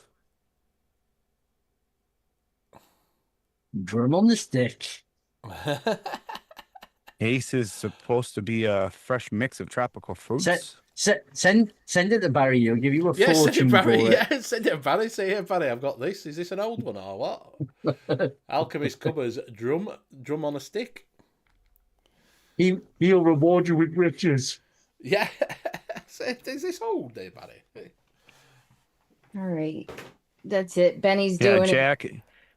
Drum on the stick. Ace is supposed to be a fresh mix of tropical fruits. Send it to Barry. He'll give you a Yeah, send fortune it, Barry. for it. Yeah, send it to Barry. Say, here, Barry, I've got this. Is this an old one or what? Alchemist Cupboards drum on a stick. He'll reward you with riches. Yeah. Is this old, there, Barry? All right. That's it. Benny's Yeah, doing it. Jack.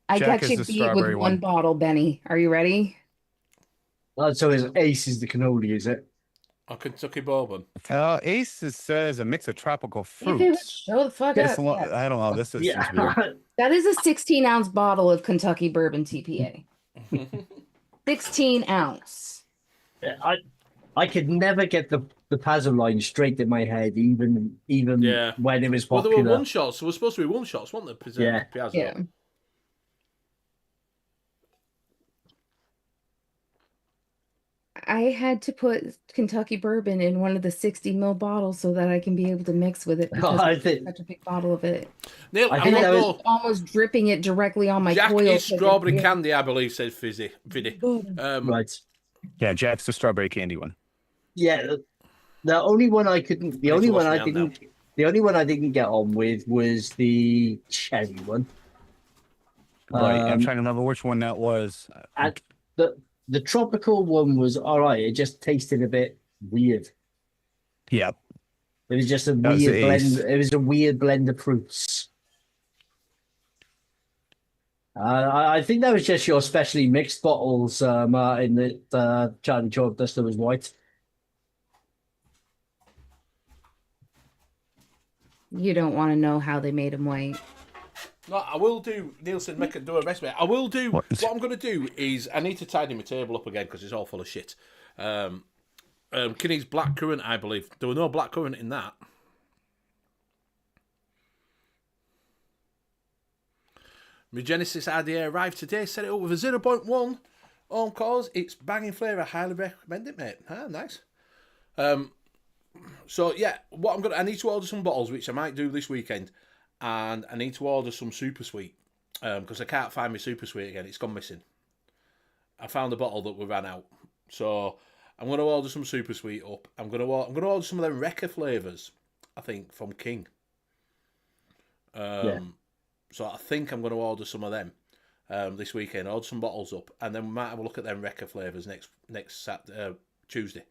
I Jack got is you the beat strawberry with one one. bottle, Benny. Are you ready? So his Ace is the cannoli, is it? Or Kentucky Bourbon. Ace says a mix of tropical If it would fruits. show the fuck It's up. a lo- Yes. I don't know. This is weird. Yeah. That is a 16-ounce bottle of Kentucky Bourbon TPA. 16 ounce. I could never get the Pazzo line straight in my head, even Yeah. when it was Well, popular. there were one shots. There were supposed to be one shots, weren't there? Yeah. Piazza. Yeah. I had to put Kentucky Bourbon in one of the 60 ml bottles so that I can be able to mix with it because I it's think- such a big bottle of it. Neil, I I'm think not that was- go. Almost dripping it directly on my Jack coil. is so strawberry it's- candy, I believe, said Viddy. Right. Yeah, Jack's the strawberry candy one. Yeah. The only one I couldn't. The I need only to one wash I my hand didn't. The only one I didn't get on with was the cherry one. Right. I'm Um, trying to remember which one that was. And the tropical one was all right. It just tasted a bit weird. Yeah. It was just a That was weird the blend. Ace. It was a weird blend of fruits. I think that was just your specially mixed bottles, Martin. That Charlie Chalk Duster was white. You don't want to know how they made them white. No, I will do. Nielsen, make it do a recipe. I will do. What? What I'm going to do is I need to tidy my table up again because it's all full of shit. Kinney's blackcurrant, I believe. There were no blackcurrant in that. My Genesis IDA arrived today. Set it up with a 0.1 on cause. It's banging flavour. I highly recommend it, mate. Ah, nice. So yeah, I need to order some bottles, which I might do this weekend, and I need to order some super sweet because I can't find my super sweet again. It's gone missing. I found a bottle that we ran out, so I'm going to order some super sweet up. I'm going to order some of them Wrecker flavours, I think, from King. So I think I'm going to order some of them this weekend. Order some bottles up, and then we might have a look at them Wrecker flavours next Tuesday.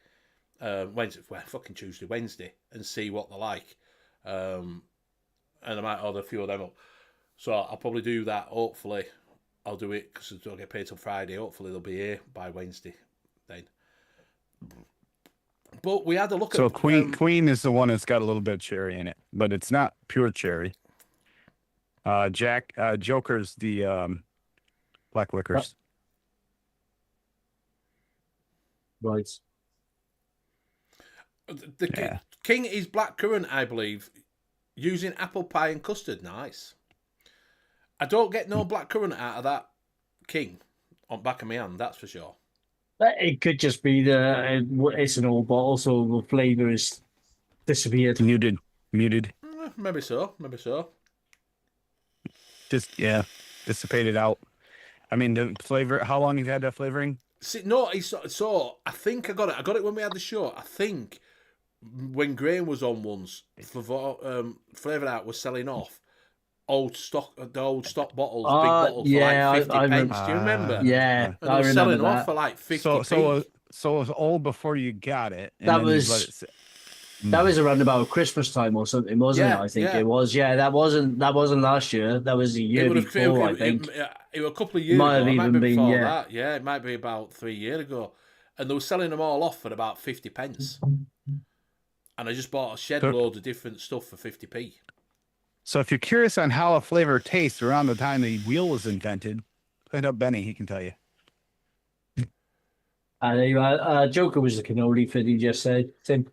Wednesday, and see what they're like. And I might order a few of them up. So I'll probably do that. Hopefully, I'll do it because I don't get paid till Friday. Hopefully, they'll be here by Wednesday then. But we had a look So at... Queen is the one that's got a little bit of cherry in it, but it's not pure cherry. Joker's the black liquors. Right. The King is blackcurrant, I believe, using apple pie and custard. Nice. I don't get no blackcurrant out of that King on back of my hand, that's for sure. It could just be it's an old bottle, so the flavour is disappeared. Muted. Maybe so. Just dissipated out. I mean, the flavor. How long have you had that flavoring? See, no, so I think I got it. I got it when we had the show. I think when Graham was on once, Flavour Out was selling off the old stock bottles, big bottles for like 50 pence. Do you remember? Yeah, and they were selling them off for like 50p. So it was old before you got it. And That then was- you let it sit. That was around about Christmas time or something, wasn't it? I think it was. Yeah, that wasn't last year. That was the year before, I think. It was a couple of years Might ago. have It might even be been, before yeah. that. Yeah, it might be about 3 years ago. And they were selling them all off for about 50 pence. And I just bought a shed load of different stuff for 50p. So if you're curious on how a flavor tastes around the time the wheel was invented, hit up Benny. He can tell you. And anyway, Joker was the cannoli fit, he just said. Tim.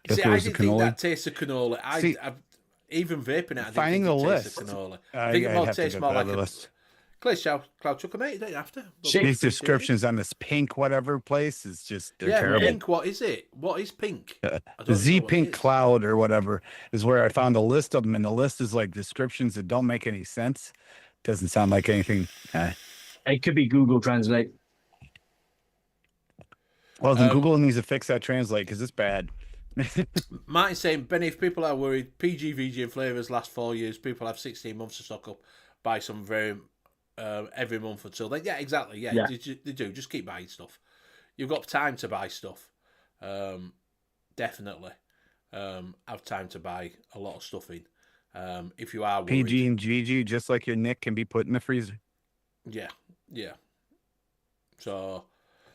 See, If it I was a didn't think cannoli. that tasted cannoli. See, even vaping it, I didn't finding think the it tasted list. cannoli. I think it more tastes more like a... list. Cloud Chucker, mate, you don't have to. These descriptions on this pink whatever place is just they're Yeah, terrible. pink, what is it? What is pink? I don't The know Z what it Pink is. Cloud or whatever is where I found a list of them, and the list is like descriptions that don't make any sense. Doesn't sound like anything. It could be Google Translate. Well, then Google needs to fix that translate because it's bad. Martin's saying, Benny, if people are worried, PG, VG and flavours last 4 years, people have 16 months to stock up, buy some every month until then. Yeah, exactly. Yeah, Yeah. They do. Just keep buying stuff. You've got time to buy stuff. Definitely. Have time to buy a lot of stuff in. If you are worried. PG and GG, just like your Nick, can be put in the freezer. Yeah. So...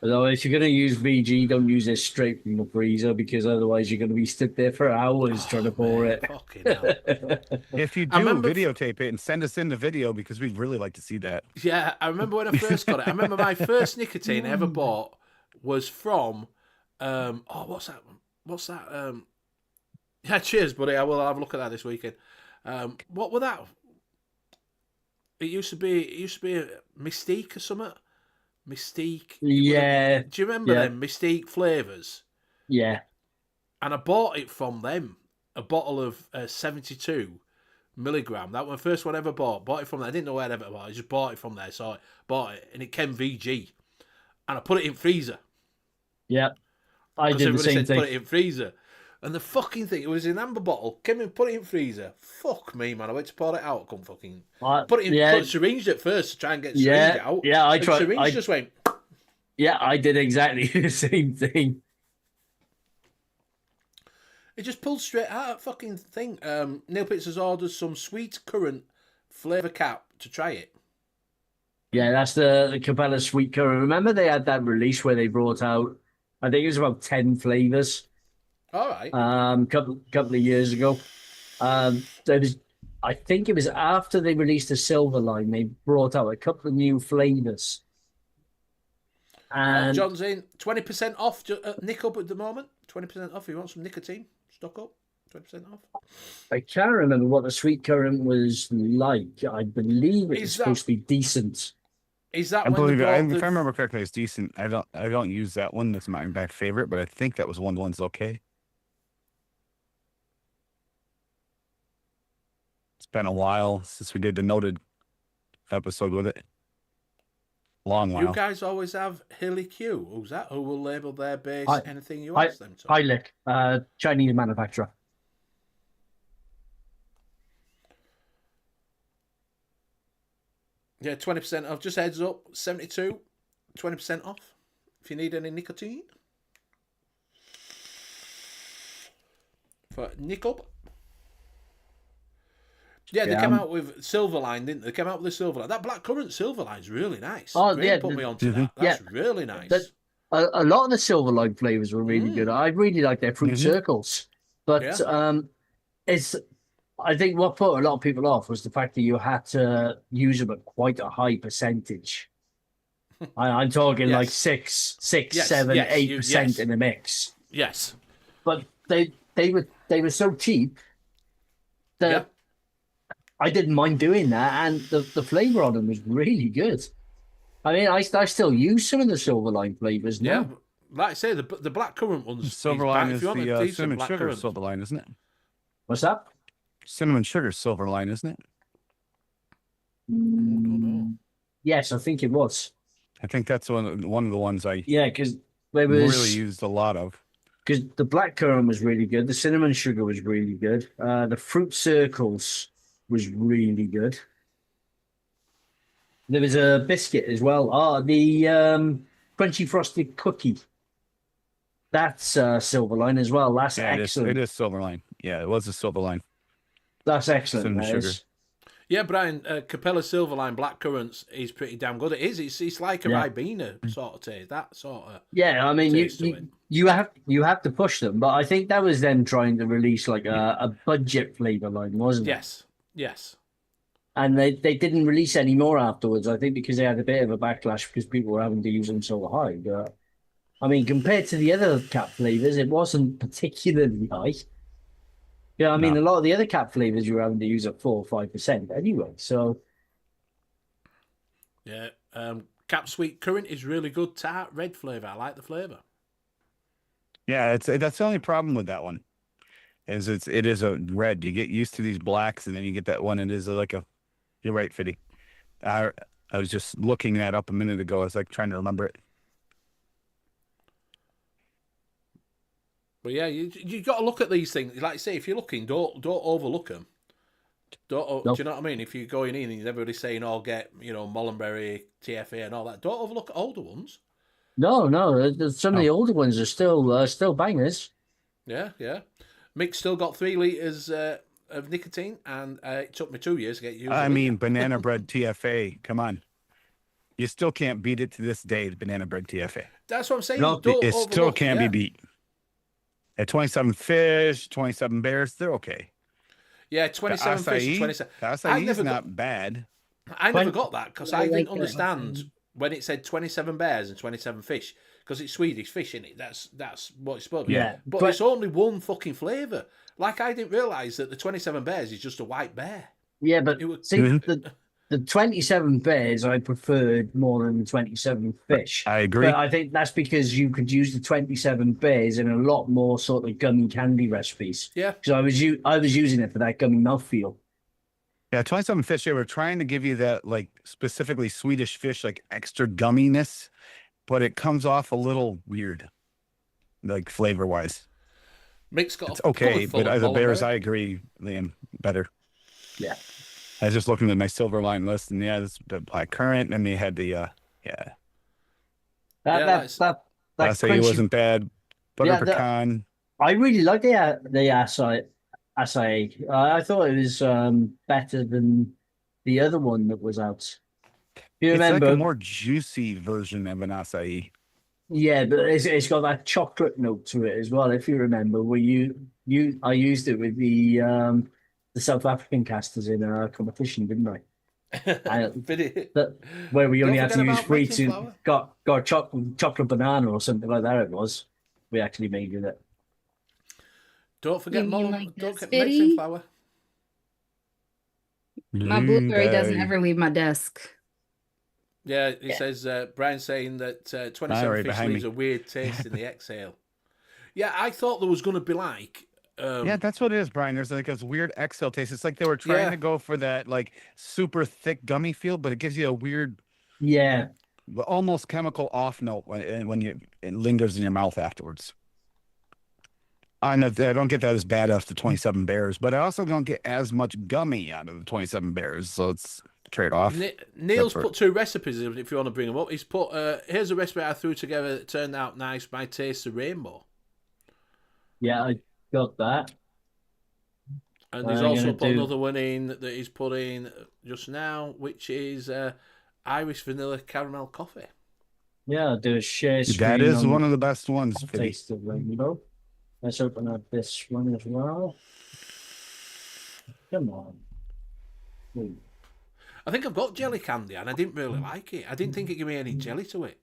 Although if you're going to use VG, don't use it straight from the freezer because otherwise you're going to be stuck there for hours trying to pour it. Fucking hell. If you I do, remember- videotape it and send us in the video because we'd really like to see that. Yeah, I remember when I first got it. I remember my first nicotine I ever bought was from what's that? Yeah, cheers, buddy. I will have a look at that this weekend. What were that? It used to be a Mystique or something. Mystique. Yeah. Do you remember Yeah. them Mystique flavours? Yeah. And I bought it from them. A bottle of 72 milligram. That was the first one I ever bought. Bought it from there. I didn't know where I'd ever bought it. I just bought it from there. So I bought it, and it came VG. And I put it in freezer. Yeah. I Because did the everybody same said thing. put it in freezer. And the fucking thing, it was in an amber bottle. Came in, put it in freezer. Fuck me, man. I went to pour it out. Couldn't fucking... Put it in... yeah. Put syringed it first to try and get the syringe out. Yeah, I And tried. syringe just went... Yeah, I did exactly the same thing. It just pulled straight out of that fucking thing. Neil Pitts has ordered some sweet currant flavour cap to try it. Yeah, that's the Cabela Sweet Currant. Remember they had that release where they brought out, I think it was about 10 flavours. All right. Couple of years ago. I think it was after they released the Silver line, they brought out a couple of new flavours. And John's in 20% off. Nick up at the moment. 20% off. If you want some nicotine, stock up. 20% off. I can't remember what the sweet currant was like. I believe it was Is that- supposed to be decent. Is that I when believe they it. brought If I remember correctly, it's decent. I don't use that one. That's my favorite, but I think that was one of the ones okay. It's been a while since we did the noted episode with it. Long You while. guys always have Hilly Q. Who's that? Who will label their base Hi- anything you hi- ask them to? Heilig, Chinese manufacturer. Yeah, 20% off. Just heads up. 72, 20% off. If you need any nicotine. For Nick up. Yeah, they Yeah, came out with Silverline, didn't they? They came out with the Silverline. That blackcurrant Silverline's really nice. Oh, Graham yeah, put the- me onto that. That's really nice. That- A lot of the Silverline flavors were really good. I really like their fruit circles, but Yeah. it's. I think what put a lot of people off was the fact that you had to use them at quite a high percentage. I'm talking like Yes. 6, Yes, 7, yes, 8% yes. in the mix. Yes. But they were so cheap that Yeah. I didn't mind doing that, and the flavor on them was really good. I mean, I still use some of the Silverline flavors Yeah. now. Like I say, the blackcurrant ones. Silverline if is you want a the decent cinnamon sugar blackcurrant- Silverline, isn't it? What's that? Cinnamon sugar Silverline, isn't it? Yes, I think it was. I think that's one of the ones I Yeah, because there was really used a lot of. because the blackcurrant was really good, the cinnamon sugar was really good, the fruit circles was really good. There was a biscuit as well. Oh, the crunchy frosted cookie. That's Silverline as well. That's Yeah, excellent. it is Silverline. Yeah, it was a Silverline. That's excellent. Cinnamon that sugar. is. Yeah, Brian, Capella Silverline blackcurrants is pretty damn good. It is. It's like a Yeah. Ribena sort of taste. That sort of. Yeah, I mean, taste to it. you have to push them, but I think that was them trying to release like a budget flavor line, wasn't it? Yes. Yes. And they didn't release any more afterwards. I think because they had a bit of a backlash because people were having to use them so high. But I mean, compared to the other cap flavors, it wasn't particularly high. Yeah, I mean, No. a lot of the other cap flavors you were having to use at 4 or 5% anyway. So Yeah. Cap Sweet Currant is really good tart red flavour. I like the flavour. Yeah, that's the only problem with that one. It is a red. You get used to these blacks, and then you get that one. It is like a. You're right, Fiddy. I was just looking that up a minute ago. I was like trying to remember it. But yeah, you got to look at these things. Like I say, if you're looking, don't overlook them. Don't. No. Do you know what I mean? If you're going in and everybody's saying, "Oh, get Mullenberry, TFA, and all that," don't overlook older ones. no, some of the older ones are still bangers. Yeah, yeah. Mick still got 3 litres of nicotine, and it took me 2 years to get used. I mean, banana bread TFA. Come on, you still can't beat it to this day. The banana bread TFA. that's what I'm saying. No, Don't It still overlook, can't yeah. be beat. At 27 fish, 27 bears, they're okay. Yeah, The 27 fish, acai, 27. the I acai never is got- not bad. I never When- got that because I I like didn't that. understand when it said 27 bears and 27 fish because it's Swedish fish in it. That's what it's supposed to be. Yeah, But but- it's only one fucking flavour. Like I didn't realise that the 27 bears is just a white bear. Yeah, but It was- see, the 27 bears I preferred more than the 27 fish. I agree. But I think that's because you could use the 27 bears in a lot more sort of gummy candy recipes. Yeah. Because I was using it for that gummy mouthfeel. Yeah, 27 fish, they were trying to give you that, like, specifically Swedish fish, like, extra gumminess, but it comes off a little weird, like, flavor-wise. Mick's got It's a okay, cupboard full but of the bears, Mullenberry. I agree, Liam, better. Yeah. I was just looking at my Silverline list, and yeah, this the black currant, and they had the, Yeah, That that's- that acai crunchy- wasn't bad, butter Yeah, pecan. I really like the acai. I thought it was better than the other one that was out. You It's remember? like a more juicy version of an acai. Yeah, but it's got that chocolate note to it as well. If you remember, where I used it with the South African casters in a competition, didn't I? That where we only Don't had to forget use about free making to flour. got a chocolate banana or something like that. It was. We actually made with it. Don't You forget mean like don't this, get mixing Biddy? flour. My blueberry doesn't Blueberry. ever leave my desk. Yeah, he says, Brian's saying that 27 right fish behind leaves me. a weird taste in the exhale. Yeah, I thought there was going to be like, Yeah, that's what it is, Brian. There's like this weird exhale taste. It's like they were trying yeah, to go for that like super thick gummy feel, but it gives you a weird, Yeah, almost chemical off note when it lingers in your mouth afterwards. I don't get that as bad as the 27 Bears, but I also don't get as much gummy out of the 27 Bears, so it's a trade-off. Neil's for- put 2 recipes if you want to bring them up. He's put, here's a recipe I threw together that turned out nice. My taste of rainbow. yeah, I got that. And he's I'm also gonna put do. another one in that he's put in just now, which is Irish vanilla caramel coffee. Yeah, I'll do a share screen That is on one of the best ones, Fiddy. Taste of Rainbow. Let's open up this one as well. Come on. Wait. I think I've got jelly candy and I didn't really like it. I didn't think it gave me any jelly to it.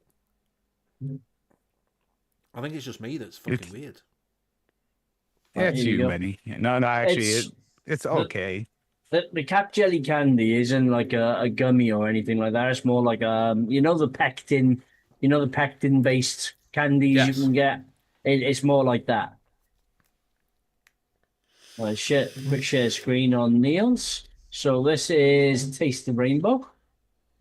I think it's just me that's fucking weird. Right, It's here we you, go. Benny. No, actually, It's it's the- okay. the cap jelly candy isn't like a gummy or anything like that. It's more like the pectin based candies Yes. you can get. It's more like that. Quick share screen on Neil's. So this is Taste the Rainbow,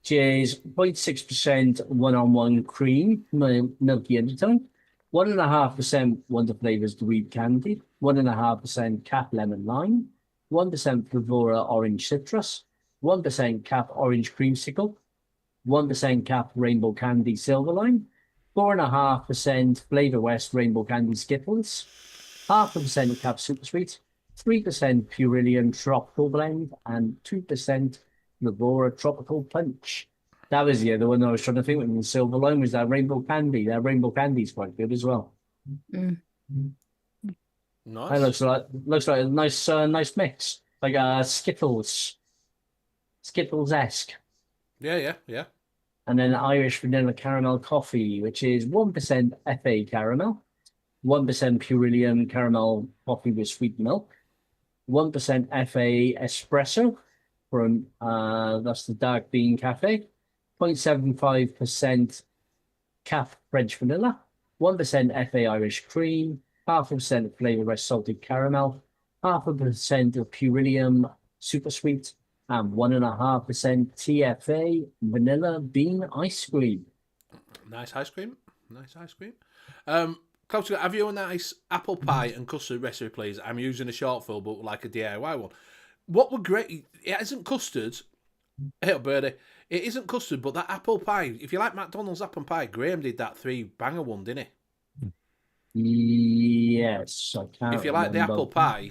which is 0.6% one-on-one cream, milky undertone, 1.5% Wonder Flavors Dweeb Candy, 1.5% Cap Lemon Lime, 1% Flavour Orange Citrus, 1% Cap Orange Creamsicle, 1% Cap Rainbow Candy Silver Lime, 4.5% Flavor West Rainbow Candy Skittles, 0.5% Cap Super Sweet, 3% Purilian Tropical Blend, and 2% Lavora Tropical Punch. That was the other one I was trying to think when the silver line was that rainbow candy. That rainbow candy is quite good as well. Mm. Nice. That looks like a nice mix, like Skittles-esque. Yeah. And then Irish vanilla caramel coffee, which is 1% FA caramel, 1% Purilian caramel coffee with sweet milk, 1% FA espresso from that's the dark bean cafe, 0.75% Cap French vanilla, 1% FA Irish cream, 0.5% Flavor West salted caramel, 0.5% of Purilium super sweet, and 1.5% TFA vanilla bean ice cream. Nice ice cream. Klaus, have you a nice apple pie and custard recipe, please? I'm using a short fill, but like a DIY one. What would great? It isn't custard. Hey, birdie. It isn't custard, but that apple pie. If you like McDonald's apple pie, Graham did that 3-banger one, didn't he? Yes, I can't. If you like the remember. apple pie,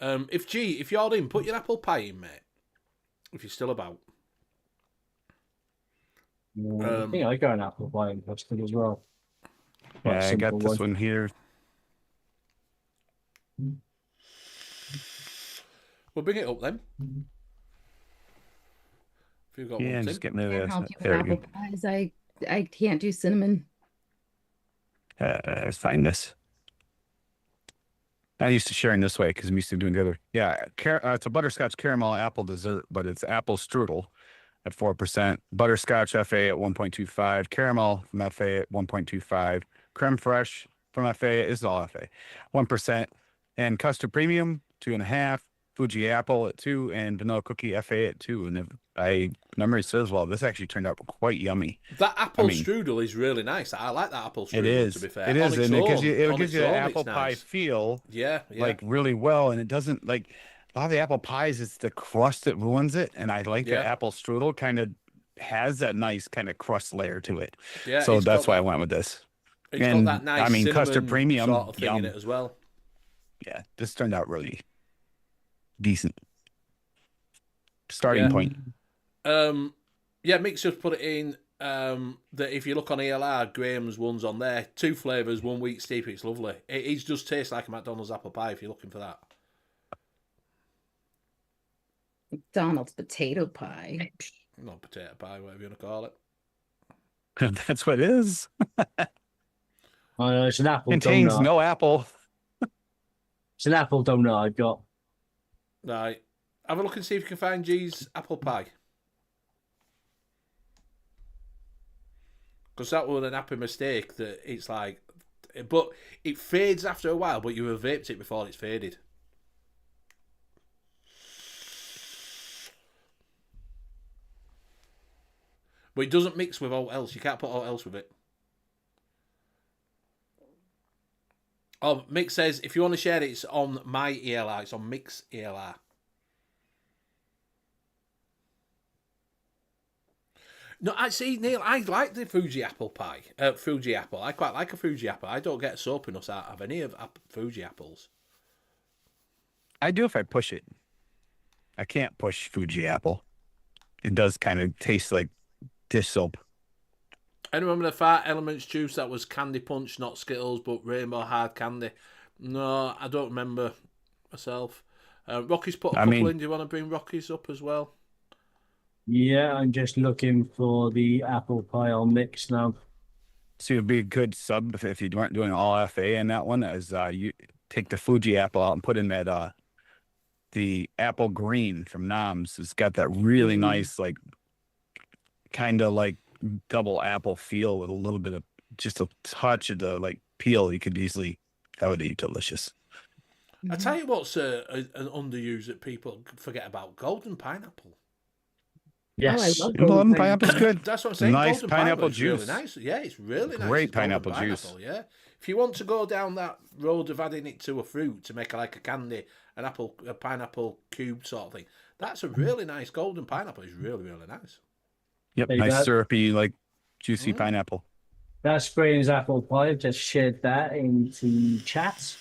if you're in, put your apple pie in, mate. If you're still about. I think I got an apple pie and custard as well. Quite a Yeah, I got simple this one here. We'll bring it up then. If you've got Yeah, one, just Tim. get rid Can't of help that. you with There we apple go. pies. I can't do cinnamon. Let's find this. I used to sharing this way because I'm used to doing the other. Yeah, it's a butterscotch caramel apple dessert, but it's apple strudel at 4%, butterscotch FA at 1.25, caramel from FA at 1.25, creme fraiche from FA is all FA, 1%, and custard premium 2.5, Fuji apple at 2, and vanilla cookie FA at 2. And if memory says, well, this actually turned out quite yummy. That apple I mean- strudel is really nice. I like that apple strudel. It is. To be fair, It On is, its and it gives own- you on gives its you the own, apple it's pie nice. feel. Yeah. Like really well, and it doesn't like a lot of the apple pies. It's the crust that ruins it, and I like Yeah. the apple strudel kind of has that nice kind of crust layer to it. Yeah, So it's that's got why I that- went with this. It's and, got that nice I mean, custard cinnamon premium, sort of thing in yum. it as well. Yeah, this turned out really decent. Starting Yeah. point. Yeah, Mick's just put it in that if you look on ELR, Graham's one's on there. 2 flavours, 1 week steep. It's lovely. It just tastes like a McDonald's apple pie if you're looking for that. McDonald's potato pie. Not potato pie, whatever you want to call it. That's what it is. It's an apple Contains donut. no apple. It's an apple donut I've got. Right. Have a look and see if you can find G's apple pie. Because that was an happy mistake that it's like... But it fades after a while, but you have vaped it before it's faded. But it doesn't mix with all else. You can't put all else with it. Oh, Mick says, if you want to share it, it's on my ELR. It's on Mick's ELR. No, I see, Neil, I like the Fuji apple pie. Fuji apple. I quite like a Fuji apple. I don't get soapiness out of any of Fuji apples. I do if I push it. I can't push Fuji apple. It does kind of taste like dish soap. I remember the Fart Elements juice that was Candy Punch, not Skittles, but Rainbow Hard Candy. No, I don't remember myself. Rocky's put a couple in. Do you want to bring Rocky's up as well? Yeah, I'm just looking for the apple pie I'll mix now. So it'd be a good sub if you weren't doing all FA in that one. Is you take the Fuji apple out and put in that the apple green from Noms. It's got that really nice, like, kind of like double apple feel with a little bit of just a touch of the like peel. You could easily, that would be delicious. I tell you what's an underused that people forget about: golden pineapple. Yes. I love Golden pineapple's good. That's what I'm saying. Nice golden pineapple is juice. Really nice. Yeah, it's really nice. Great It's golden pineapple juice. Yeah. If you want to go down that road of adding it to a fruit to make like a candy, a pineapple cube sort of thing, that's a really nice golden pineapple. It's really, really nice. Yep, Hey, nice that- syrupy, like juicy pineapple. That's Graham's apple pie. I've just shared that into chat.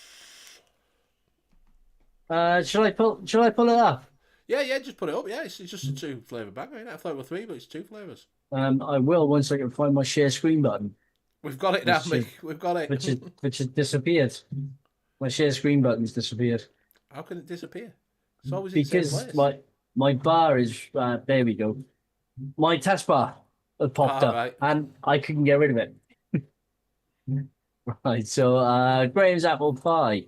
Shall I pull it up? Yeah, just put it up. Yeah, it's just a 2 flavour bag. Ain't it? A flavour 3, but it's 2 flavours. I will once I can find my share screen button, We've got it now, Which is- Mick. We've got it. which has disappeared. My share screen button's disappeared How can it disappear? It's always in the same because place. my bar is there. We go. My taskbar had popped up, right. and I couldn't get rid of it. Right, so Graham's apple pie,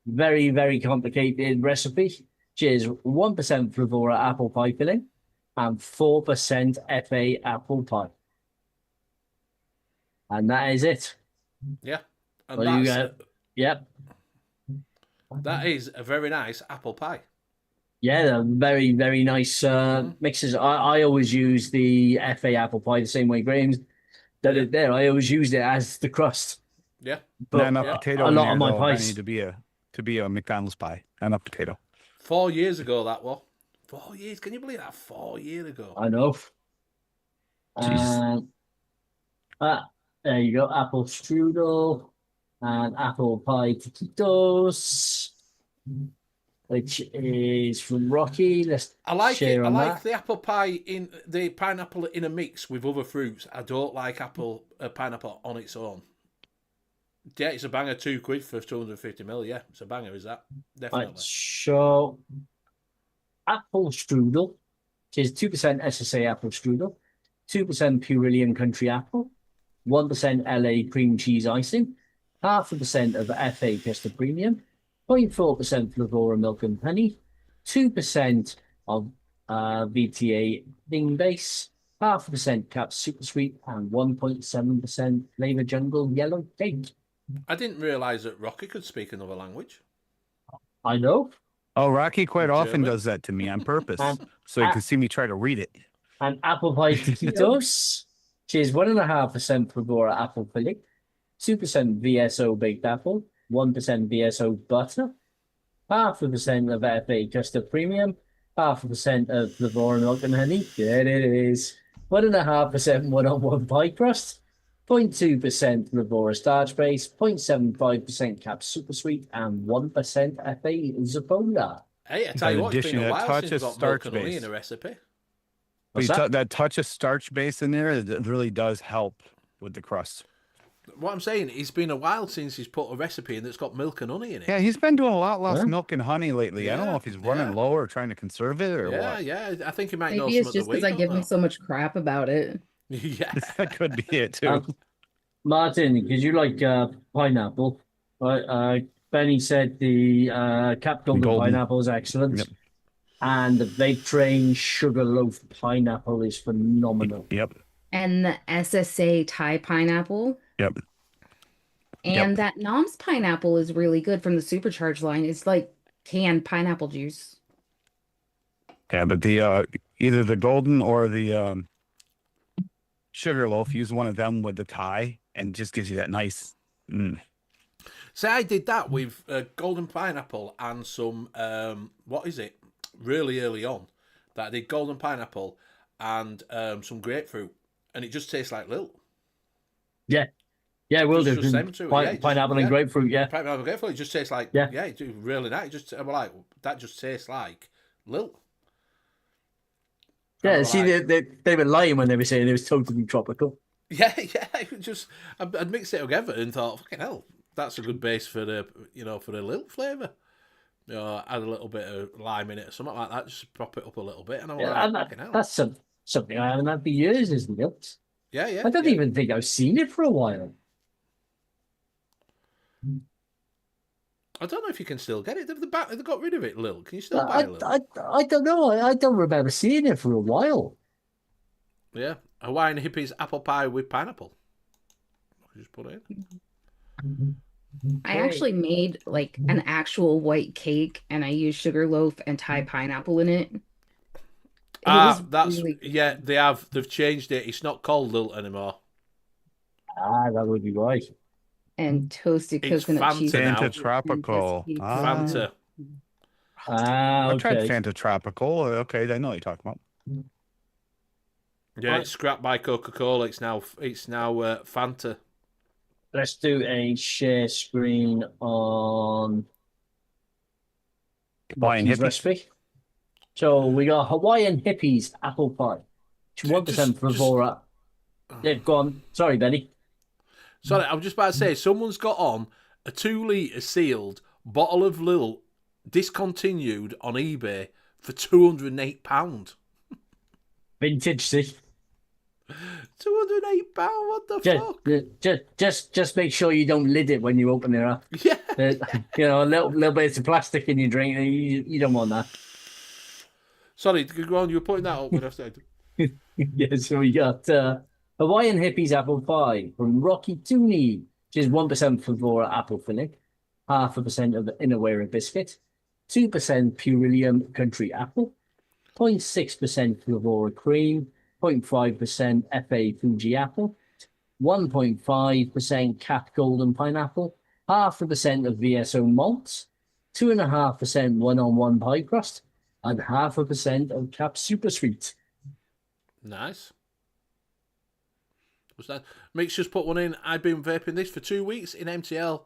very, very complicated recipe. Cheers, 1% Flavora apple pie filling and 4% FA apple pie. And that is it. Yeah. And Well, you that's, Yep. that is a very nice apple pie. Yeah, they're very, very nice mixes. I always use the FA apple pie the same way Graham's did it there. I always used it as the crust. Yeah. But Not enough potato a in lot there, of my though. pies. I need to be a McDonald's pie. Not enough potato. 4 years ago, that was. 4 years. Can you believe that? 4 years ago. I know. Jeez. There you go. Apple strudel and apple pie taquitos, which is from Rocky. Let's I like share it. I on like that. the apple pie in the pineapple in a mix with other fruits. I don't like pineapple on its own. Yeah, it's a banger. £2 for 250ml. Yeah, it's a banger. Is that definitely? Right, so apple strudel, which is 2% SSA apple strudel, 2% Purilian country apple, 1% LA cream cheese icing, 0.5% of FA custard premium, 0.4% Flavora milk and honey, 2% of VTA thing base, 0.5% cap super sweet, and 1.7% flavor jungle yellow cake. I didn't realise that Rocky could speak another language. I know. Oh, Rocky quite often German. does that to me on purpose, And- so you can see me try to read it. And apple pie taquitos, which is 1.5% Flavora apple filling, 2% VSO baked apple, 1% VSO butter, 0.5% of FA custard premium, 0.5% of Flavora milk and honey. There it is. 1.5% one-on-one pie crust, 0.2% Flavora starch base, 0.75% cap super sweet, and 1% FA Zapola. Hey, I tell you what, it's been addition a of while touch since of I've got milk starch and honey base. in a recipe. But What's that? that touch of starch base in there, it really does help with the crust. What I'm saying, it's been a while since he's put a recipe in that's got milk and honey in it. Yeah, he's been doing a lot less milk and honey lately. I don't know Yeah, if he's running yeah. low or trying to conserve it or Yeah, what. yeah. I think he might know Maybe some it's of the just because week. I give him so much crap about it. Yeah. That could be it too. Martin, because you like pineapple, right? Benny said the Cap Golden Golden. pineapple is excellent. Yep. And the Vape Train Sugarloaf pineapple is phenomenal. Yep. And the SSA Thai pineapple. Yep. And that Nom's pineapple is really good from the supercharged line. It's like canned pineapple juice. Yeah, but the either the golden or the Sugarloaf, use one of them with the Thai and it just gives you that nice. So I did that with golden pineapple and some, what is it? Really early on. That I did golden pineapple and some grapefruit. And it just tastes like Lil. Yeah. Yeah, will do. Just them two, Pineapple and grapefruit, yeah. Pineapple and grapefruit. It just tastes like, Yeah. it's really nice. I'm like, that just tastes like Lil. Yeah, see, they were lying when they were saying it was totally tropical. Yeah. I'd mixed it together and thought, fucking hell, that's a good base for the, for the Lil flavour. Add a little bit of lime in it or something like that, just to prop it up a little bit. And I'm like, fucking hell. That's something I haven't had for years, isn't it? Yeah. I don't even think I've seen it for a while. I don't know if you can still get it. They've got rid of it, Lil. Can you still buy Lil? I don't know. I don't remember seeing it for a while. Yeah. Hawaiian Hippies apple pie with pineapple. Just put it in. I actually made like an actual white cake and I used sugarloaf and Thai pineapple in it. That's really yeah. They've changed it. It's not called Lil anymore. That would be right. and toasted It's coconut cheese. Fanta now. Fanta Tropical. Fanta. I tried Okay. Fanta Tropical. Okay, I know what you're talking about. Yeah, it's scrapped by Coca-Cola. It's now Fanta. Let's do a share screen on Hawaiian Rocky's Hippie. recipe. So we got Hawaiian Hippies apple pie. 1% Flavour. Yeah, go on. Sorry, Benny. Sorry, I was just about to say, someone's got on a 2 litre sealed bottle of Lil discontinued on eBay for £208. Vintage, see? £208? What the fuck? Just make sure you don't lid it when you open it up. Yeah. A little bit of plastic in your drink. You don't want that. Sorry, go on. You were putting that up when I said. Yeah, so we got Hawaiian Hippies apple pie from Rocky Tooney, which is 1% Flavour apple filling, 0.5% of Innerwear biscuit, 2% Purilium country apple, 0.6% Flavour cream, 0.5% FA Fuji apple, 1.5% Cap Golden pineapple, 0.5% of VSO malts, 2.5% one-on-one pie crust, and 0.5% of Cap Super Sweet. Nice. What's that? Mick's just put one in. I've been vaping this for 2 weeks in MTL.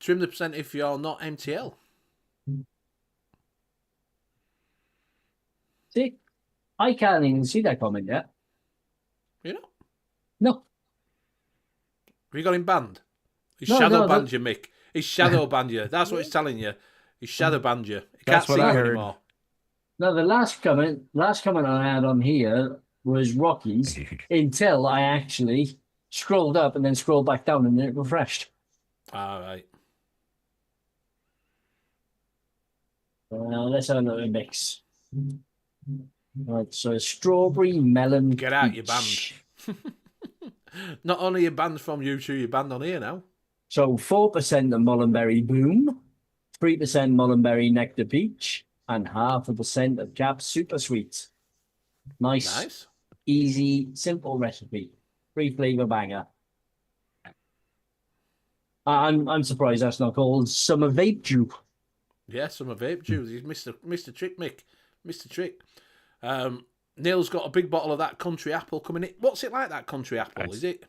Trim the percent if you're not MTL. See, I can't even see that comment yet. You know? No. Have you got him banned? He's No, shadow no, banned you, Mick. He's shadow banned you. That's what it's telling you. He's shadow banned you. He That's can't what see I you heard. anymore. No, the last comment I had on here was Rocky's until I actually scrolled up and then scrolled back down and it refreshed. All right. Let's have another mix. Right, so strawberry melon. Get out, you're peach. banned. Not only you're banned from YouTube, you're banned on here now. So 4% of Mullenberry Boom, 3% Mullenberry Nectar Peach, and 0.5% of Cap Super Sweet. Nice, easy, simple recipe. 3 flavour banger. I'm surprised that's not called Summer Vape Dew. Yeah, some vape juice. He's Mr. Trick, Mick. Mr. Trick. Neil's got a big bottle of that country apple coming in. What's it like, that country apple? Is it?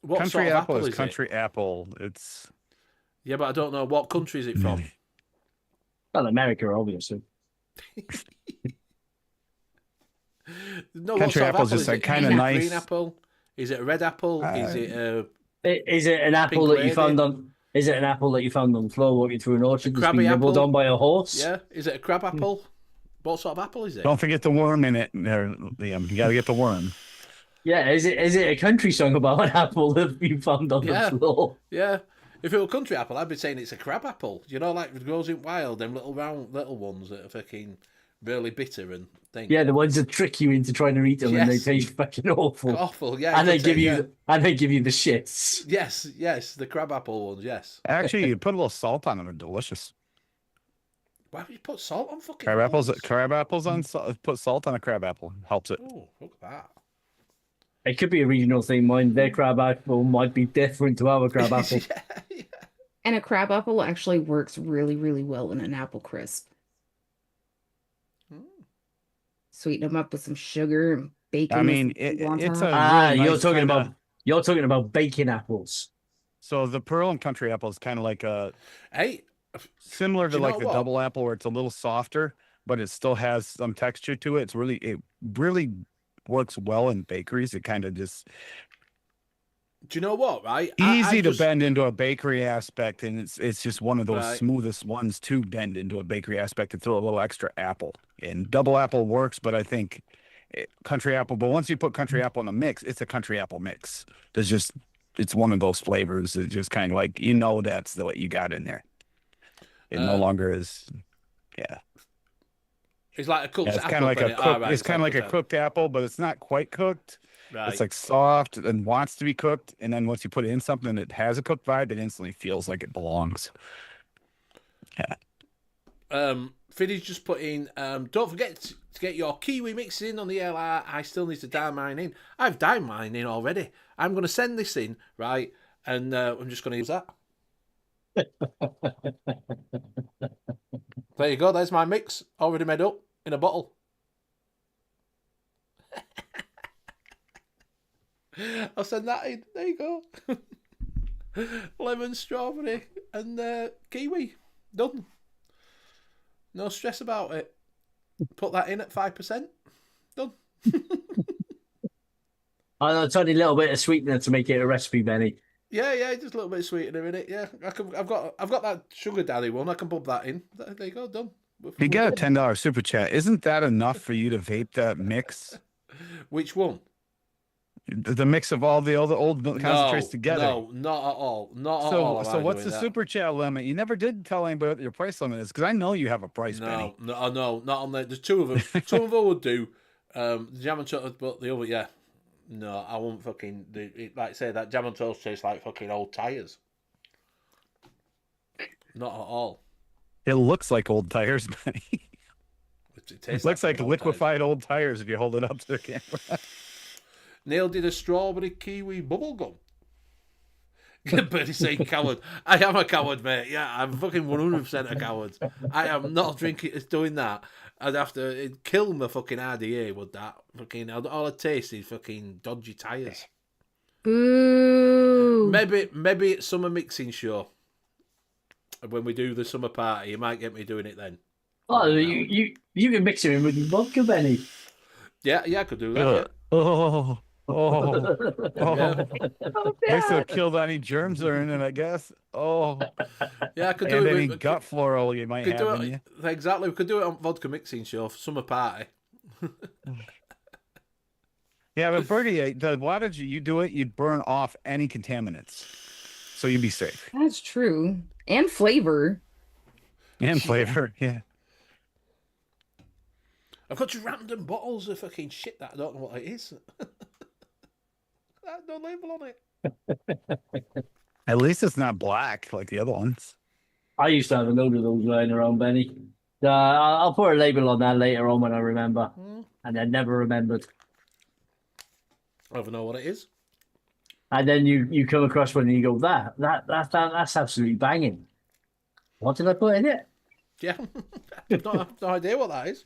What Country sort of apple apple is is country it? apple. It's Yeah, but I don't know. What country is it from? Well, America, obviously. No, Country what sort of apple's apple just is like it? kinda Is it a nice. green apple? Is it a red apple? Is it a Is it an apple Pink that you lady. found on? Is it an apple that you found on the floor walking through an orchard that's been Crabby nibbled apple. on by a horse? Yeah, is it a crab apple? What sort of apple is it? Don't forget the worm in it, there, Liam. You got to get the worm. Yeah, is it a country song about an apple that you found on Yeah. the floor? Yeah. If it were country apple, I'd be saying it's a crab apple. You know, like it grows in wild, them little round little ones that are fucking really bitter and things. Yeah, the ones that trick you into trying to eat them and they Yes. taste fucking awful. Awful, yeah. And they that's give it, you yeah. and they give you the shits. Yes, the crab apple ones, yes. Actually, you put a little salt on them; they're delicious. Why would you put salt on fucking Crab apples, apples? crab apples on put salt on a crab apple helps it. Oh, look at that. It could be a regional thing. Mine, their crab apple might be different to our crab apple. yeah. And a crab apple actually works really, really well in an apple crisp. Sweeten them up with some sugar and bacon. I mean, with some it's wonton. a really You're nice talking kinda- about bacon apples. So the pearl and country apple is kind of like a Hey, similar Do to you like know the what? double apple, where it's a little softer, but it still has some texture to it. It really works well in bakeries. It kind of just do you know what, right? easy to just- bend into a bakery aspect, and it's just one of those Right. smoothest ones to bend into a bakery aspect and throw a little extra apple. And double apple works, but I think country apple. But once you put country apple in a mix, it's a country apple mix. It's one of those flavors that just kind of like that's what you got in there. It no longer is. Yeah. It's like a cooked Yeah, it's apple. kind of like isn't a it? cooked, Right, it's kind of like a apple. cooked apple, but it's not quite cooked. Right. It's like soft and wants to be cooked, and then once you put it in something that has a cooked vibe, it instantly feels like it belongs. Fiddy's just put in, don't forget to get your kiwi mix in on the LR. I still need to dye mine in. I've dyed mine in already. I'm going to send this in, right? And I'm just going to use that. There you go. There's my mix, already made up in a bottle. I'll send that in. There you go. Lemon, strawberry, and kiwi. Done. No stress about it. Put that in at 5%. Done. And a tiny little bit of sweetener to make it a recipe, Benny. Yeah, just a little bit of sweetener in it. Yeah, I've got that sugar daddy one. I can pump that in. There you go, done. If you get a $10 super chat, isn't that enough for you to vape that mix? Which one? The mix of all the other old concentrates together. No, not at all. Not at all. So what's the super chat limit? You never did tell anybody what your price limit is, because I know you have a price, Benny. No, not on there. There's two of them. Two of them would do. The jam and toast, but the other, yeah. No, I won't fucking do it. Like I say, that jam and toast tastes like fucking old tires. Not at all. It looks like old tires, Benny. It tastes Looks like fucking old liquefied old tires if you hold it up to the camera. tires. Neil did a strawberry kiwi bubble gum. Bernie saying coward. I am a coward, mate. Yeah, I'm fucking 100% a coward. I am not drinking. Doing that. I'd have to it'd kill my fucking RDA with that. Fucking all I taste is fucking dodgy tires. Boo. Maybe it's summer mixing show. When we do the summer party, you might get me doing it then. Oh, you can mix it in with your vodka, Benny. Yeah, I could do that. Oh, Yeah. This will kill any germs that are in it, I guess. Oh, Yeah, I could do and it. any with- gut floral you might could do have in you. it, exactly. We could do it on vodka mixing show for summer party. Yeah, but Bertie, the wattage you do it, you'd burn off any contaminants, so you'd be safe. That's true. And flavor. And flavor, yeah. I've got just random bottles of fucking shit that I don't know what it is. No label on it. At least it's not black like the other ones. I used to have a load of those lying around, Benny. I'll put a label on that later on when I remember. And I never remembered. I don't know what it is. And then you come across one and you go, that's absolutely banging. What did I put in it? Yeah, no idea what that is.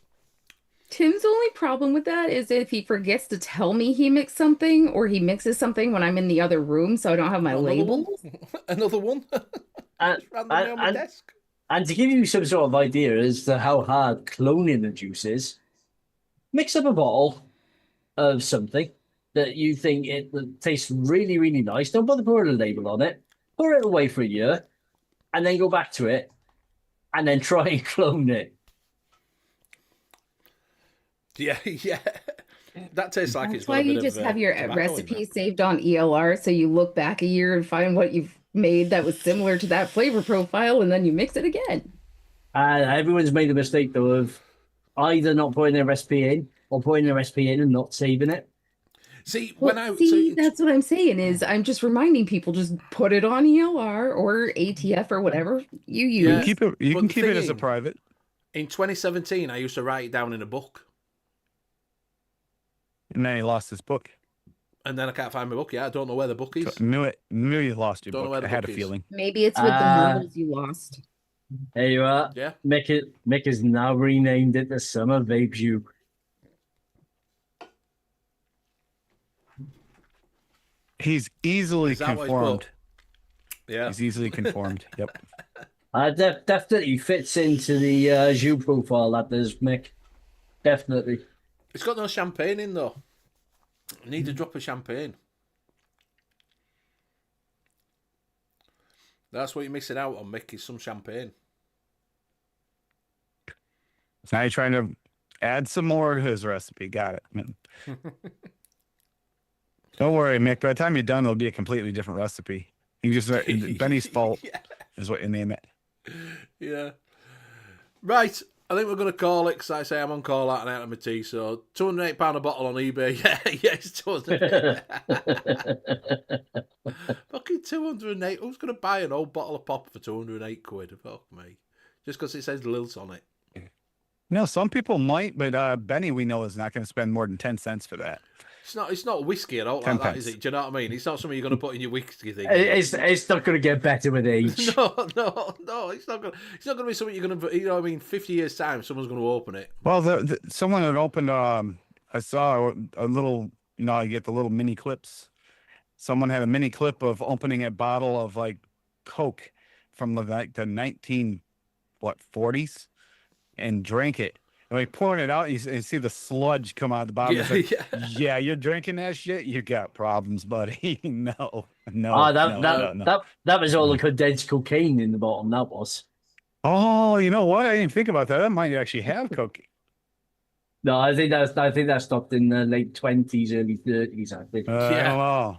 Tim's only problem with that is if he forgets to tell me he mixed something or he mixes something when I'm in the other room, so I don't have my Another label. one? Another one. And, Just randomly on my and, desk. and to give you some sort of idea as to how hard cloning the juice is, mix up a bottle of something, that you think it tastes really, really nice, don't bother putting a label on it. Pour it away for a year, and then go back to it, and then try and clone it. Yeah, yeah. That tastes like it's That's got why a bit you just of have your tobacco in recipe there. saved on ELR, so you look back a year and find what you've made that was similar to that flavor profile, and then you mix it again. Everyone's made the mistake though of either not putting their recipe in or putting their recipe in and not saving it. See, Well, when I see, so that's what I'm saying is I'm just reminding people just put it on ELR or ATF or whatever you You Yeah, use. keep it. You but can the keep it thing as a is, private. in 2017, I used to write it down in a book, And then he lost his book. and then I can't find my book. Yeah, I don't know where the book So is. I knew it. Knew you lost your Don't know where book. the I had a book is. feeling. Maybe it's with the Uh, models you lost. There you are. Yeah, Mick has now renamed it the Summer Vape You. He's easily is that what it's conformed. put? Yeah, He's easily conformed. Yep. Definitely fits into the Jus profile that does, Mick. Definitely. it's got no champagne in though. I need a drop of champagne. That's what you're missing out on, Mick, is some champagne. So now you're trying to add some more to his recipe. Got it. Don't worry, Mick. By the time you're done, it'll be a completely different recipe. You just Benny's fault Yeah. is what you name it. Yeah. Right. I think we're going to call it because I say I'm on call out and out of my tea. So £208 a bottle on eBay. Yeah, yeah, it's 208. Fucking 208. Who's going to buy an old bottle of pop for 208 quid? Fuck me. Just because it says Lilt on it. No, some people might, but Benny, we know, is not going to spend more than 10 cents for that. It's not whiskey at all 10 like that, is pence. it? Do you know what I mean? It's not something you're going to put in your whiskey thing. It's not going to get better with age. No. It's not going to be something you're going to, you know what I mean? 50 years' time, someone's going to open it. Well, someone had opened. I saw a little. You know, you get the little mini clips. Someone had a mini clip of opening a bottle of like Coke from the 40s and drank it. And we pouring it out, you see the sludge come out of the bottom. Yeah, It's like, yeah. yeah, you're drinking that shit. You got problems, buddy. No. That was all the condensed cocaine in the bottom. That was. Oh, you know what? I didn't think about that. That might actually have Coke. No, I think that stopped in the late 20s, early 30s. I think. I Yeah. don't know.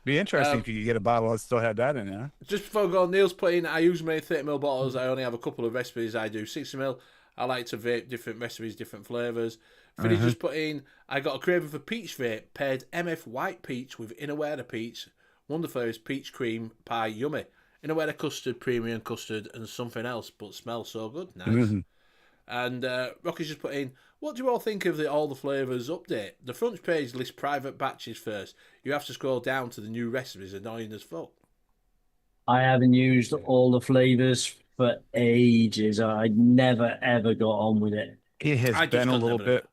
Be interesting if you could get a bottle that still had that in it. Huh? Just before I go, Neil's putting, I use my 30ml bottles. I only have a couple of recipes. I do 60ml. I like to vape different recipes, different flavours. Finny just put in, I got a craving for peach vape, paired MF white peach with Innerweather peach. One of the flavours, peach cream pie, yummy. Innerweather custard, premium custard, and something else, but smells so good. Nice. And Rocky's just put in, what do you all think of all the flavours update? The front page lists private batches first. You have to scroll down to the new recipes, annoying as fuck. I haven't used all the flavors for ages. I never ever got on with it. It has I just been a couldn't little have it. bit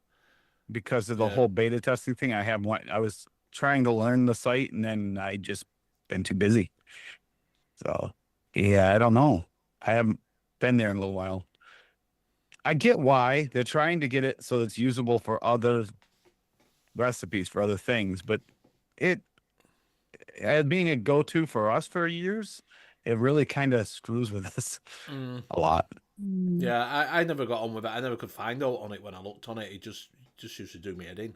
because of the whole beta testing thing. I was trying to learn the site and then I just been too busy. So yeah, I don't know. I haven't been there in a little while. I get why they're trying to get it so it's usable for other recipes for other things, but it as being a go-to for us for years, it really kind of screws with us a lot. Yeah, I never got on with it. I never could find out on it when I looked on it. It just used to do me head in.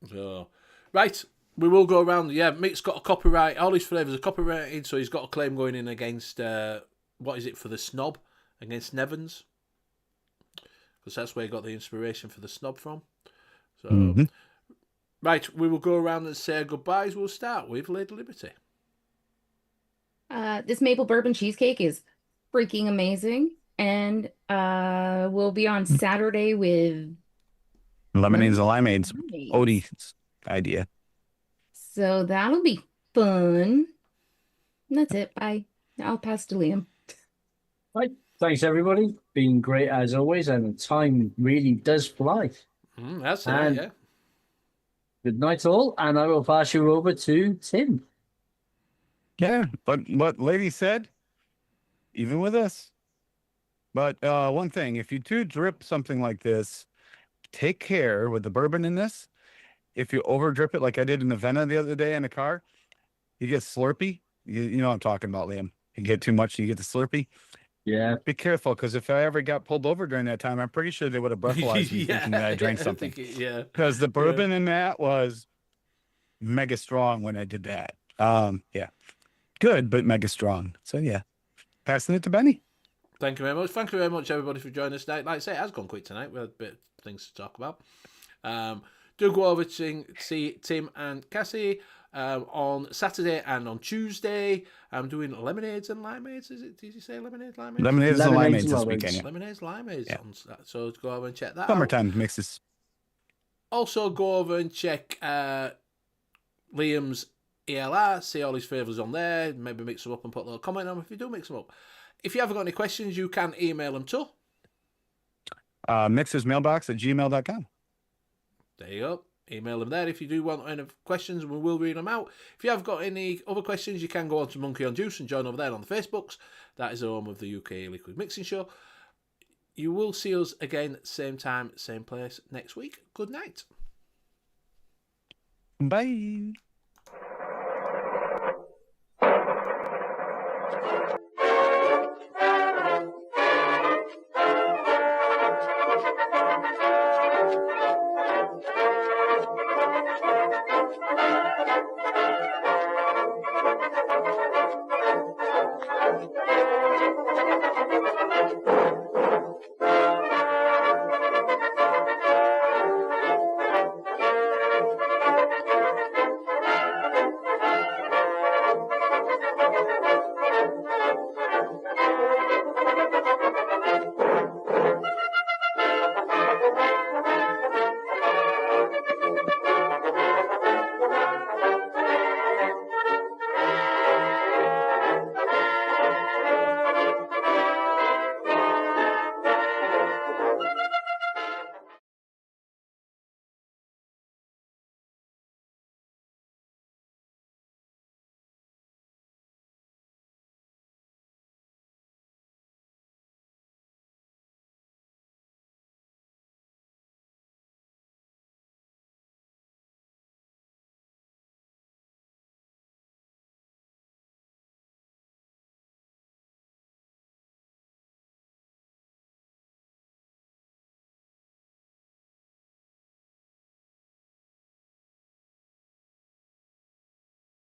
So, right, we will go around. Yeah, Mick's got a copyright. All his flavours are copyrighted, so he's got a claim going in against, what is it, for the Snob? Against Nevans. Because that's where he got the inspiration for the Snob from. So, right, we will go around and say goodbyes. We'll start with Lady Liberty. This maple bourbon cheesecake is freaking amazing, and we'll be on Saturday with Lemonades and limeades. Lemonades. Odie's idea. So that'll be fun. And that's it. Bye. I'll pass to Liam. Right. Thanks, everybody. Been great as always, and the time really does fly. That's it, And- yeah. Good night, all, and I will pass you over to Tim. Yeah, but what lady said, even with us. But one thing, if you do drip something like this, take care with the bourbon in this. if you over drip it like I did in the Vena the other day in the car, you get slurpy. You know what I'm talking about, Liam. You get too much, you get the slurpy. Yeah. Be careful, because if I ever got pulled over during that time, I'm pretty sure they would have breathalyzed me thinking that I drank something. Yeah. Because the bourbon in that was mega strong when I did that. Yeah. Good, but mega strong. So yeah. Passing it to Benny. Thank you very much. Thank you very much, everybody, for joining us tonight. Like I say, it has gone quick tonight. We had a bit of things to talk about. Do go over to see Tim and Cassie on Saturday and on Tuesday. I'm doing lemonades and limeades. Is it? Did you say lemonades, limeades? Lemonades and Lemonades limeades and this limeades. weekend. Yeah. Lemonades, limeades. Yeah. So go over and check that out. Summertime mixes. Also, go over and check Liam's ELR, see all his favours on there, maybe mix them up and put a little comment on them if you do mix them up. If you haven't got any questions, you can email them to Mixersmailbox@gmail.com. There you go. Email them there if you do want any questions, and we will read them out. If you have got any other questions, you can go on to Monkey on Juice and join over there on the Facebooks. That is the home of the UK Liquid Mixing Show. You will see us again, same time, same place next week. Good night. Bye.